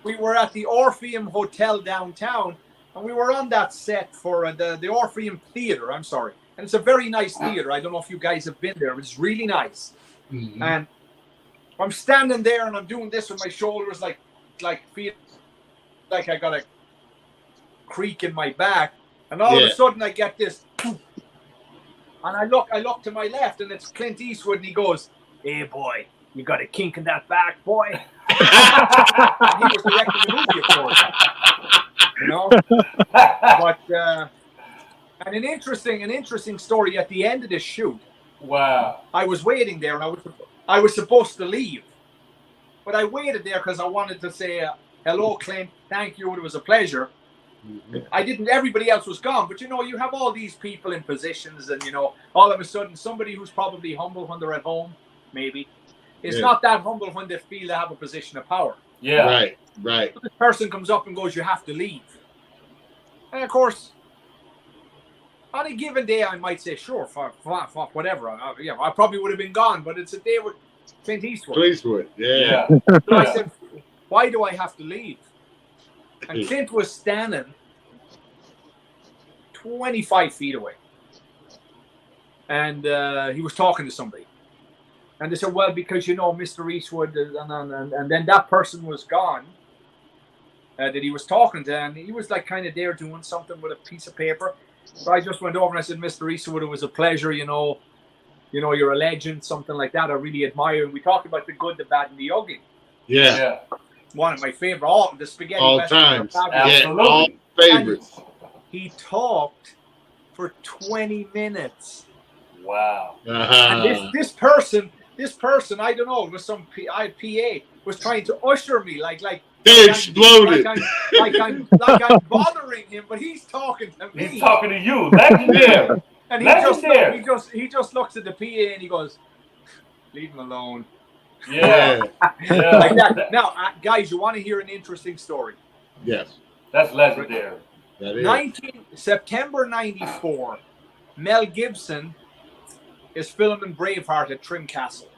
we were at the Orpheum Hotel downtown, and we were on that set for the Orpheum Theater. I'm sorry, and it's a very nice theater. I don't know if you guys have been there. It's really nice. Mm-hmm. And I'm standing there, and I'm doing this with my shoulders, like feel like I got a creak in my back, and all of a sudden I get this, and I look to my left, and it's Clint Eastwood, and he goes, "Hey boy, you got a kink in that back, boy." And he was directing the movie, of course. You know, but and an interesting story at the end of the shoot. Wow! I was waiting there, and I was supposed to leave, but I waited there because I wanted to say hello, Clint. Thank you. It was a pleasure. Mm-hmm. I didn't. Everybody else was gone, but you know, you have all these people in positions, and you know, all of a sudden, somebody who's probably humble when they're at home, maybe, is not that humble when they feel they have a position of power. Yeah. Right. So this person comes up and goes, "You have to leave," and of course, on a given day, I might say, "Sure, fuck, whatever." I probably would have been gone, but it's a day with Clint Eastwood. Yeah. So I said, "Why do I have to leave?" And Clint was standing 25 feet away. And he was talking to somebody. And they said, "Well, because, you know, Mr. Eastwood," and then that person was gone that he was talking to. And he was like kind of there doing something with a piece of paper. So I just went over and I said, "Mr. Eastwood, it was a pleasure, you know, you're a legend," something like that. I really admire you. And we talked about the good, the bad, and the ugly. Yeah. One of my favorite, all the spaghetti all westerns. Times. All favorites. And he talked for 20 minutes. Wow. And this person, I don't know, it was some PA was trying to usher me like they exploded. Like I'm bothering him, but he's talking to me. He's talking to you. Legendary. And he just looks at the PA and he goes, "Leave him alone." Yeah. Like that. Now, guys, you want to hear an interesting story? Yes. That's legendary. That is. September 94, Mel Gibson is filming Braveheart at Trim Castle.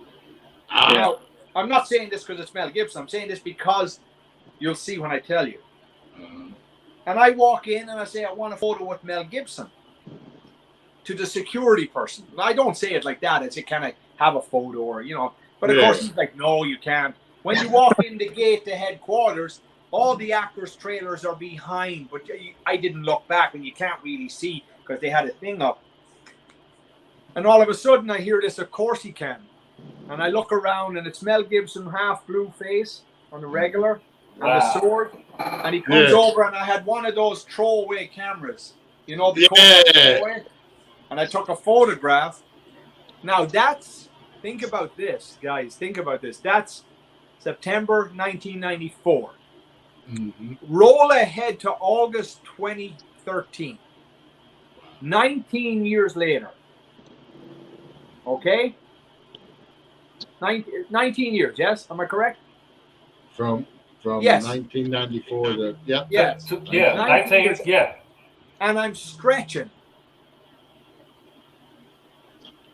Now, I'm not saying this because it's Mel Gibson. I'm saying this because you'll see when I tell you. And I walk in and I say, "I want a photo with Mel Gibson," to the security person. And I don't say it like that. I say, "Can I have a photo?" or, you know. But of course, he's like, "No, you can't." When you walk in the gate to headquarters, all the actors' trailers are behind. But I didn't look back, and you can't really see because they had a thing up. And all of a sudden, I hear this, "Of course he can." And I look around, and it's Mel Gibson, half blue face on the regular, and the sword. And he comes over, and I had one of those throwaway cameras. You know, the throwaway. And I took a photograph. Now, think about this, guys. Think about this. That's September 1994. Mm-hmm. Roll ahead to August 2013. 19 years later. Okay? 19 years, yes? Am I correct? From 1994 to... Yeah. Yes. Yeah. 19 years. Yeah. And I'm stretching.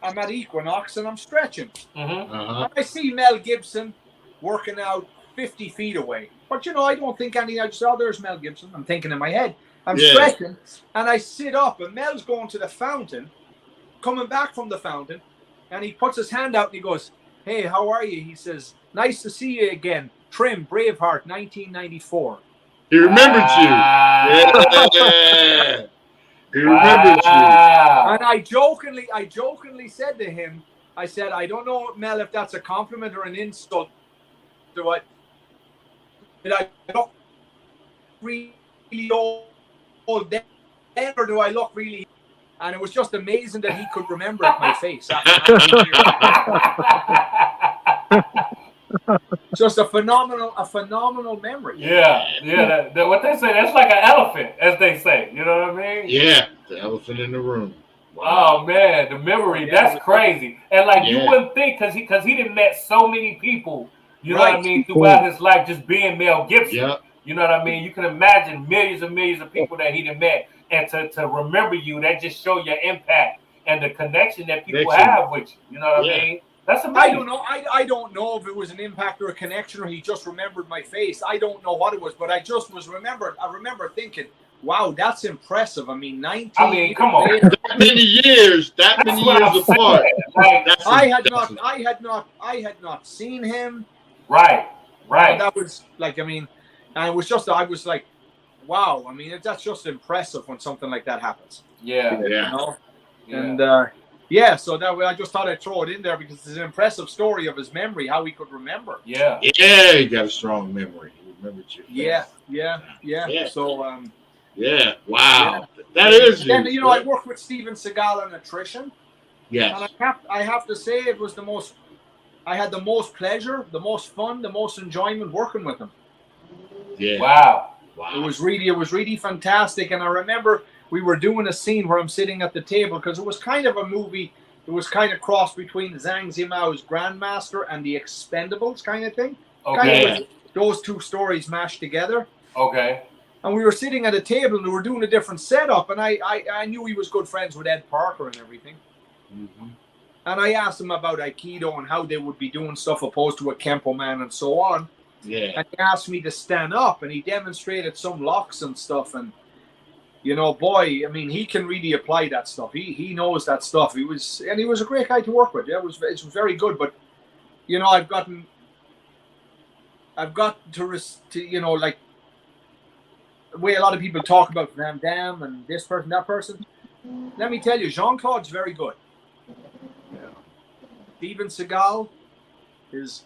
I'm at Equinox and I'm stretching. Mm-hmm. And I see Mel Gibson working out 50 feet away. But, you know, I don't think anything. I just, "Oh, there's Mel Gibson." I'm thinking in my head. I'm stretching and I sit up and Mel's going to the fountain, coming back from the fountain, and he puts his hand out and he goes, "Hey, how are you?" He says, "Nice to see you again. Trim, Braveheart, 1994. He remembered you. Yeah. He remembers you. And I jokingly said to him, I said, "I don't know, Mel, if that's a compliment or an insult. Did I look really old then, or do I look really?" And it was just amazing that he could remember my face. Just a phenomenal memory. Yeah. What they say, that's like an elephant, as they say. You know what I mean? Yeah, the elephant in the room. Wow. Oh man, the memory, that's crazy. And like you wouldn't think, because he done met so many people, you know what I mean, throughout his life, just being Mel Gibson. Yeah. You know what I mean? You can imagine millions and millions of people that he done met, and to remember you, that just show your impact and the connection that people have with you. You know what I mean? That's amazing. I don't know. I don't know if it was an impact or a connection, or he just remembered my face. I don't know what it was, but I just was remembered. I remember thinking, "Wow, that's impressive." I mean, 19. I mean, come on. That many years apart. Like, I had not seen him. Right. And that was like, I mean, and it was just, I was like, wow. I mean, that's just impressive when something like that happens. Yeah. You know? And so that way I just thought I'd throw it in there because it's an impressive story of his memory, how he could remember. Yeah, he got a strong memory. He remembered you. Yeah. So, wow, yeah. that is. And you know, I worked with Steven Seagal on nutrition. Yes. And I have to say, it was I had the most pleasure, the most fun, the most enjoyment working with him. Yeah. Wow. It was really fantastic. And I remember we were doing a scene where I'm sitting at the table because it was kind of a movie. It was kind of cross between Zhang Zimao's Grandmaster and The Expendables kind of thing. Okay. Kind of those two stories mashed together. Okay. And we were sitting at a table and we were doing a different setup. And I knew he was good friends with Ed Parker and everything. Mm-hmm. And I asked him about Aikido and how they would be doing stuff opposed to a Kempo man and so on. Yeah. And he asked me to stand up and he demonstrated some locks and stuff. And, you know, boy, I mean, he can really apply that stuff. He knows that stuff. He was a great guy to work with. Yeah, it was very good. But, you know, I've got to you know, like the way a lot of people talk about Van Damme and this person, that person. Let me tell you, Jean-Claude's very good. Steven Seagal is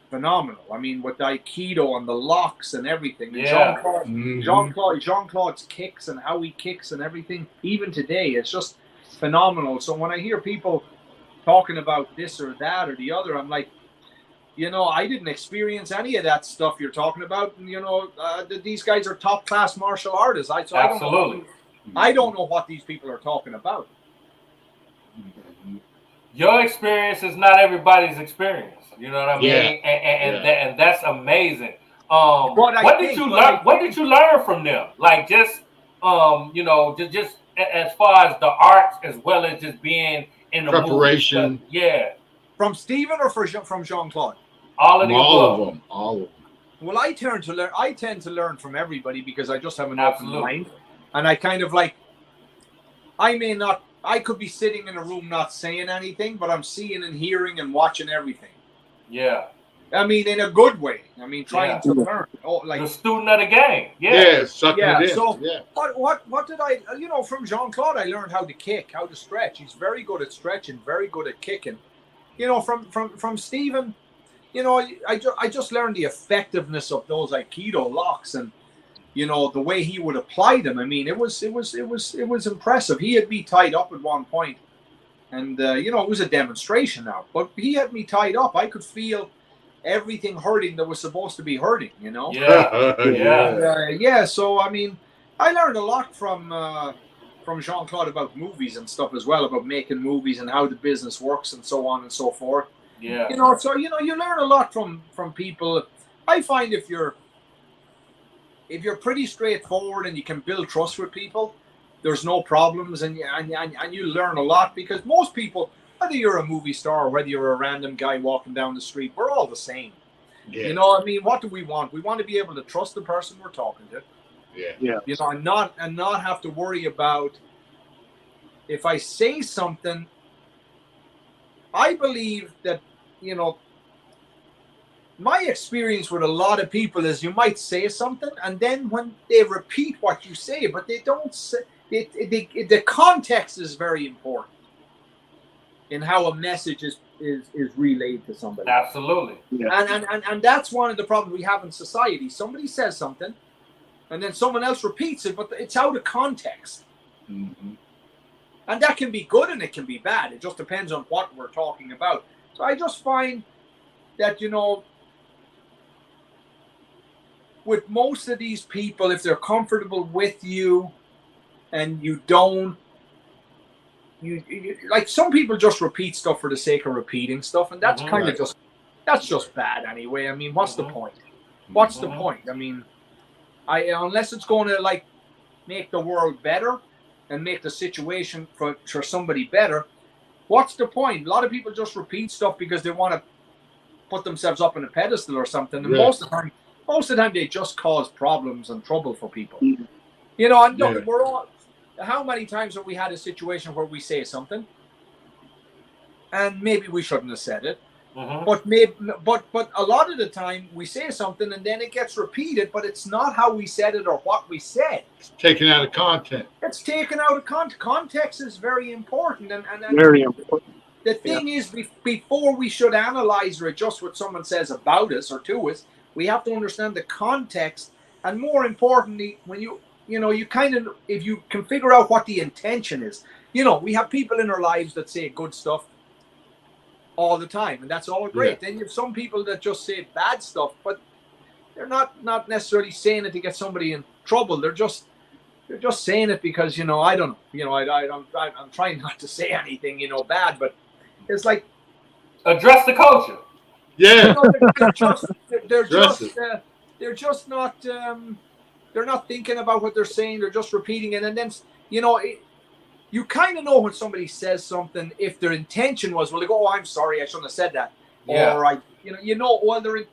phenomenal. I mean, with the Aikido and the locks and everything. Yeah. Jean-Claude's kicks and how he kicks and everything, even today, it's just phenomenal. So when I hear people talking about this or that or the other, I'm like, you know, I didn't experience any of that stuff you're talking about. And, you know, these guys are top-class martial artists. Absolutely. I don't know what these people are talking about. Your experience is not everybody's experience. You know what I mean? And that's amazing. What did you learn from them? Like just you know, just as far as the arts as well as just being in the preparation. Movie. Yeah. From Steven or from Jean-Claude? All of them. Well, I tend to learn from everybody because I just have an open mind. And I kind of like, I could be sitting in a room not saying anything, but I'm seeing and hearing and watching everything. Yeah. I mean, in a good way. I mean, trying to learn. Like the student of the game. Sucking it in. So what did I, you know, from Jean-Claude, I learned how to kick, how to stretch. He's very good at stretching, very good at kicking. You know, from Steven, you know, I just learned the effectiveness of those Aikido locks and, you know, the way he would apply them. I mean, it was impressive. He had me tied up at one point, and you know, it was a demonstration now. But he had me tied up. I could feel everything hurting that was supposed to be hurting. You know. Yeah. So I mean, I learned a lot from Jean-Claude about movies and stuff as well, about making movies and how the business works and so on and so forth. Yeah. You know, so you know, you learn a lot from people. I find if you're pretty straightforward and you can build trust with people, there's no problems, and you learn a lot, because most people, whether you're a movie star or whether you're a random guy walking down the street, we're all the same. Yeah. You know, I mean, what do we want? We want to be able to trust the person we're talking to. Yeah. You know, and not have to worry about if I say something. I believe that, you know, my experience with a lot of people is you might say something and then when they repeat what you say, but they don't say it, the context is very important in how a message is relayed to somebody. Absolutely. Yeah. And that's one of the problems we have in society. Somebody says something and then someone else repeats it, but it's out of context. Mm-hmm. And that can be good and it can be bad. It just depends on what we're talking about. So I just find that, you know, with most of these people, if they're comfortable with you and you don't, you like, some people just repeat stuff for the sake of repeating stuff, and that's kind of that's just bad anyway. I mean, what's the point? What's the point? I mean, unless it's going to like make the world better and make the situation for somebody better, what's the point? A lot of people just repeat stuff because they want to put themselves up on a pedestal or something. And most of the time, they just cause problems and trouble for people. You know, and look, we're all. How many times have we had a situation where we say something, and maybe we shouldn't have said it, but but a lot of the time we say something and then it gets repeated, but it's not how we said it or what we said. It's taken out of content. It's taken out of context. Context is very important, and very important. The thing is, before we should analyze or adjust what someone says about us or to us, we have to understand the context, and more importantly, when you kind of, if you can figure out what the intention is. You know, we have people in our lives that say good stuff all the time, and that's all great. Then you have some people that just say bad stuff, but they're not necessarily saying it to get somebody in trouble. They're just saying it because, you know, I don't know. You know, I'm trying not to say anything, you know, bad, but it's like address the culture. Yeah, you know, they're just not. They're not thinking about what they're saying. They're just repeating it, and then you know, you kind of know when somebody says something if their intention was, well, they go, "Oh, I'm sorry, I shouldn't have said that," or well,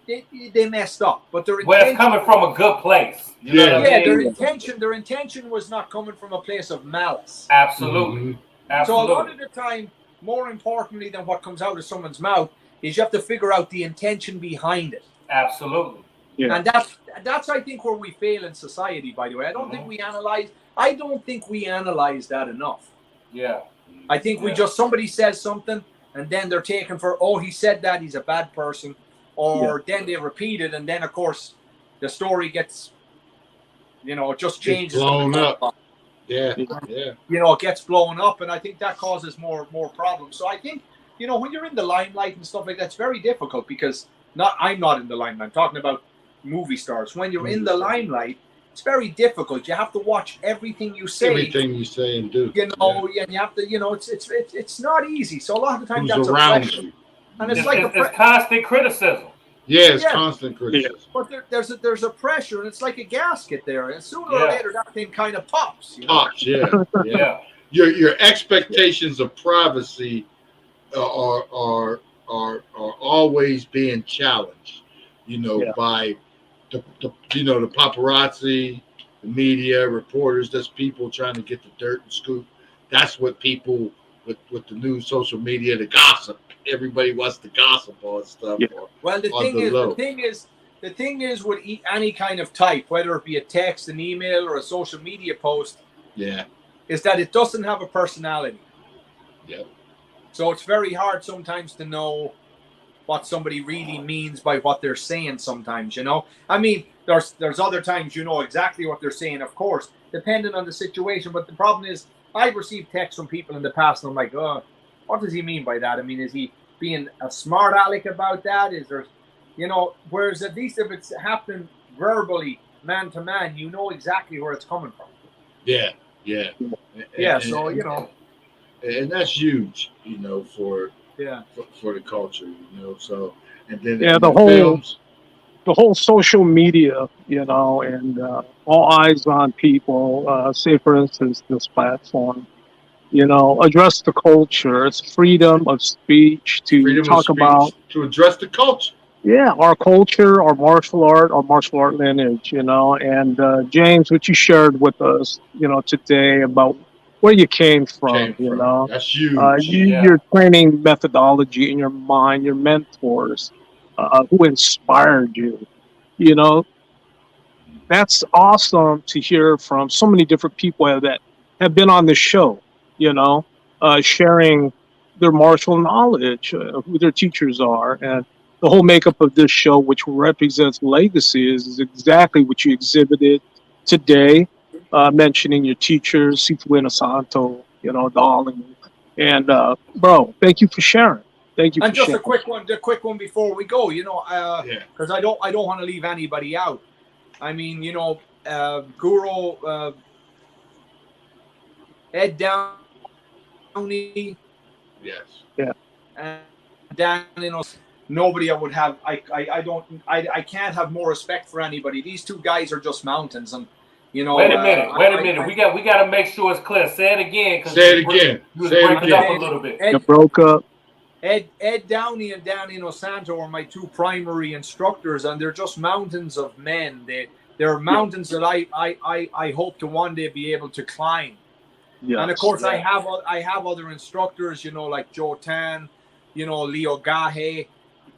they messed up, but their intention, it's coming from a good place. You know what I mean? Their intention was not coming from a place of malice. Absolutely. So a lot of the time, more importantly than what comes out of someone's mouth, is you have to figure out the intention behind it. Absolutely. Yeah. And that's I think where we fail in society, by the way. I don't think we analyze that enough. Yeah. I think we just, somebody says something and then they're taken for, oh, he said that, he's a bad person. Or then they repeat it, and then of course the story gets, you know, it just changes. It's blown up. Yeah. You know, it gets blown up, and I think that causes more problems. So I think, you know, when you're in the limelight and stuff like that, it's very difficult because I'm not in the limelight. I'm talking about movie stars. When you're in the limelight, it's very difficult. You have to watch everything you say. Everything you say and do. You know, and you have to, you know, it's not easy. So a lot of the time who's around you. And it's constant criticism. Yeah, it's constant criticism. But there's a pressure, and it's like a gasket there. And sooner or later, that thing kind of pops. You know? Pops, yeah. Your expectations of privacy are always being challenged. You know, by the paparazzi, the media, reporters. That's people trying to get the dirt and scoop. That's what people with the new social media, the gossip. Everybody wants to gossip on stuff. Yeah. Well, the thing is with any kind of type, whether it be a text, an email, or a social media post, is that it doesn't have a personality. Yeah. So it's very hard sometimes to know what somebody really means by what they're saying sometimes, you know? I mean, there's other times you know exactly what they're saying, of course, depending on the situation. But the problem is, I've received texts from people in the past, and I'm like, oh, what does he mean by that? I mean, is he being a smart aleck about that? Is there, you know, whereas at least if it's happening verbally, man to man, you know exactly where it's coming from. Yeah. So, you know. And that's huge, you know, for the culture, you know. So, and then the whole social media, you know, and all eyes on people. Say, for instance, this platform, you know, address the culture. It's freedom of speech to talk about, to address the culture. Yeah, our culture, our martial art lineage, you know. And James, what you shared with us, you know, today about where you came from, you know. That's huge. Your training methodology in your mind, your mentors, who inspired you, you know. That's awesome to hear from so many different people that have been on the show, you know, sharing their martial knowledge, who their teachers are. And the whole makeup of this show, which represents legacy, is exactly what you exhibited today, mentioning your teachers, Sifu Inosanto, you know, Darling. And, bro, thank you for sharing. Thank you and for just sharing. a quick one before we go, you know, because I don't want to leave anybody out. I mean, you know, Guru, Ed Downey. Yes. Yeah. And Dan, you know, nobody I would have. I can't have more respect for anybody. These two guys are just mountains, and You know, wait a minute. We got to make sure it's clear. Say it again. Say it again. You was breaking up a little bit. You broke up. Ed Downey and Danny Nosanto are my two primary instructors, and they're just mountains of men. They're mountains that I hope to one day be able to climb. Yes. And of course, I have other instructors, you know, like Joe Tan, you know, Leo Gahe,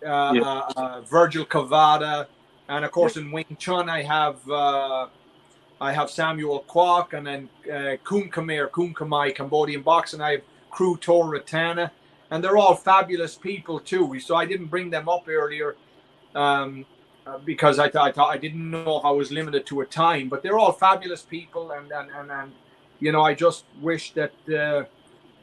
Virgil Cavada, and of course in Wing Chun I have Samuel Kwok, and then Kun Kamai, Cambodian boxing. I have Kru Tor Ratana, and they're all fabulous people too. So I didn't bring them up earlier because I thought I didn't know if I was limited to a time, but they're all fabulous people, and you know, I just wish that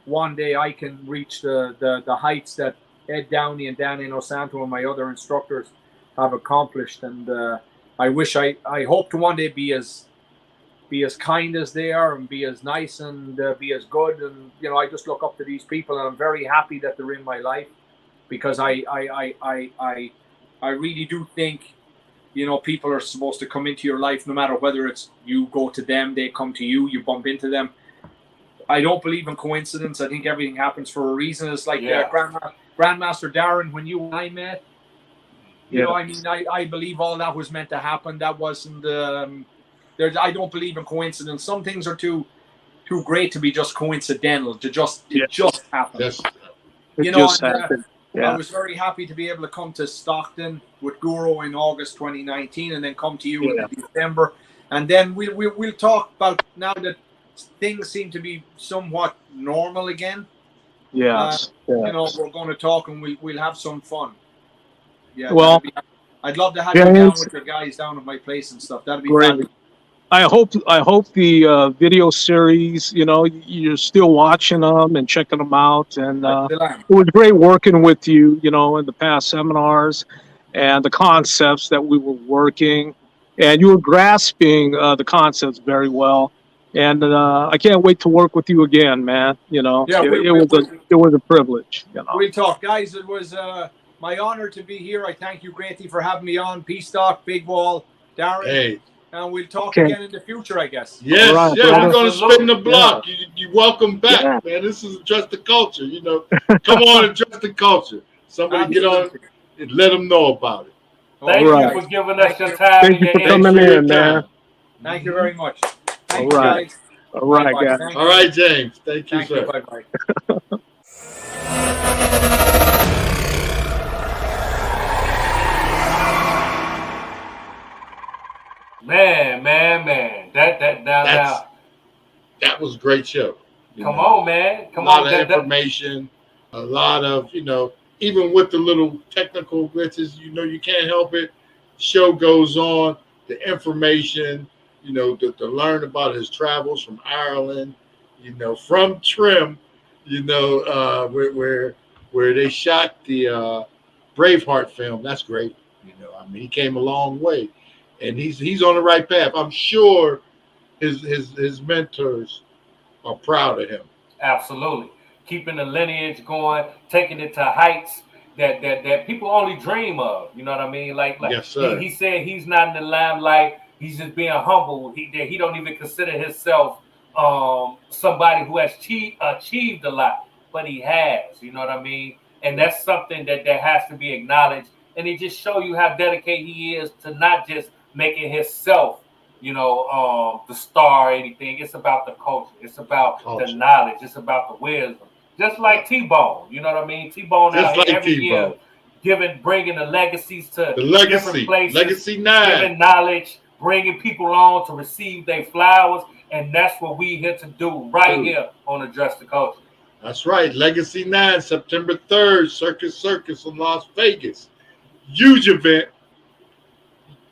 one day I can reach the heights that Ed Downey and Danny Nosanto and my other instructors have accomplished, and I hope to one day be as kind as they are, and be as nice, and be as good. And you know, I just look up to these people, and I'm very happy that they're in my life, because I really do think, you know, people are supposed to come into your life, no matter whether it's you go to them, they come to you, you bump into them. I don't believe in coincidence. I think everything happens for a reason. It's like Grandmaster Darren, when you and I met, you know, I mean, I believe all that was meant to happen. That wasn't. I don't believe in coincidence. Some things are too great to be just coincidental, to just happen. Yes. You know, I was very happy to be able to come to Stockton with Guru in August 2019, and then come to you in December. And then we'll talk about, now that things seem to be somewhat normal again. Yes. You know, we're going to talk, and we'll have some fun. Yeah. Well, I'd love to have you down with your guys down at my place and stuff. That'd be fabulous. I hope the video series, you know, you're still watching them and checking them out. And it was great working with you, you know, in the past seminars, and the concepts that we were working, and you were grasping the concepts very well. And I can't wait to work with you again, man. You know, it was a privilege. You know? We talk, guys. It was my honor to be here. I thank you greatly for having me on. P.stock, Big Wall, Darren. Hey. And we'll talk again in the future, I guess. Yes, we're going to spin the block. You're welcome back, man. This is Address the Culture. You know, come on, Address the Culture. Somebody get on and let them know about it. Thank you for giving us your time. Thank you for coming in, man. Thank you very much. All right. Guys. All right, guys. All right, James. Thank you, sir. Bye-bye. Man. That was a great show. Come on, man. A lot of information, a lot of, you know, even with the little technical glitches, you know, you can't help it. Show goes on, the information, you know, to learn about his travels from Ireland, you know, from Trim, you know, where they shot the Braveheart film. That's great. You know, I mean, he came a long way. And he's on the right path. I'm sure his mentors are proud of him. Absolutely. Keeping the lineage going, taking it to heights that people only dream of. You know what I mean? Like yes, sir. He said he's not in the limelight. He's just being humble. He don't even consider himself somebody who has achieved a lot, but he has. You know what I mean? And that's something that has to be acknowledged. And it just shows you how dedicated he is to not just making himself, you know, the star or anything. It's about the culture. It's about the knowledge. It's about the wisdom. Just like T-Bone. You know what I mean? T-Bone out here every year bringing the legacies to different places. Legacy 9. Giving knowledge, bringing people on to receive their flowers. And that's what we here to do here on Address the Culture. That's right. Legacy 9, September 3rd, Circus in Las Vegas. Huge event.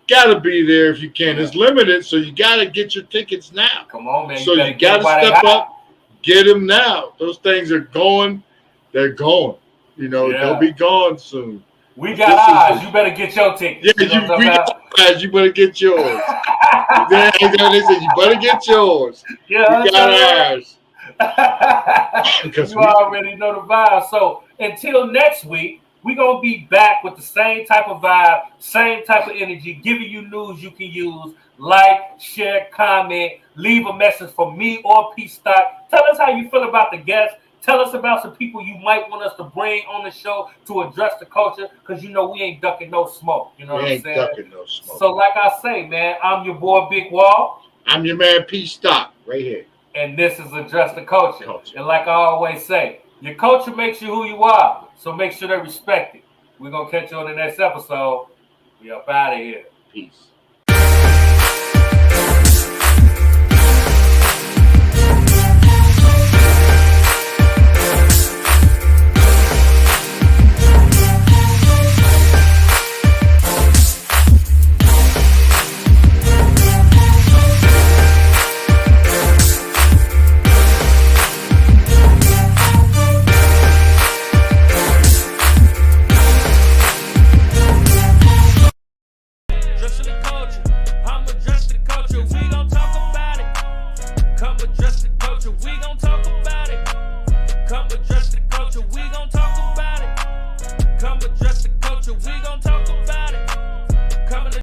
Gotta be there if you can. It's limited, so you gotta get your tickets now. Come on, man. So you gotta step up, get them now. Those things are going. They're going. You know, they'll be gone soon. We got ours. You better get your tickets. Yeah, we got ours. You better get yours. They said you better get yours. Yeah, we got ours. You already know the vibe. So until next week, We're going to be back with the same type of vibe, same type of energy, giving you news you can use. Like, share, comment, leave a message for me or Pstock. Tell us how you feel about the guests. Tell us about some people you might want us to bring on the show to address the culture, because you know we ain't ducking no smoke. You know what I'm saying? Ducking no smoke. So like I say, man, I'm your boy Big Wall. I'm your man Pstock, right here. And this is Address the Culture. And like I always say, your culture makes you who you are, so make sure they respect it. We're going to catch you on the next episode. We up out of here. Peace. Come address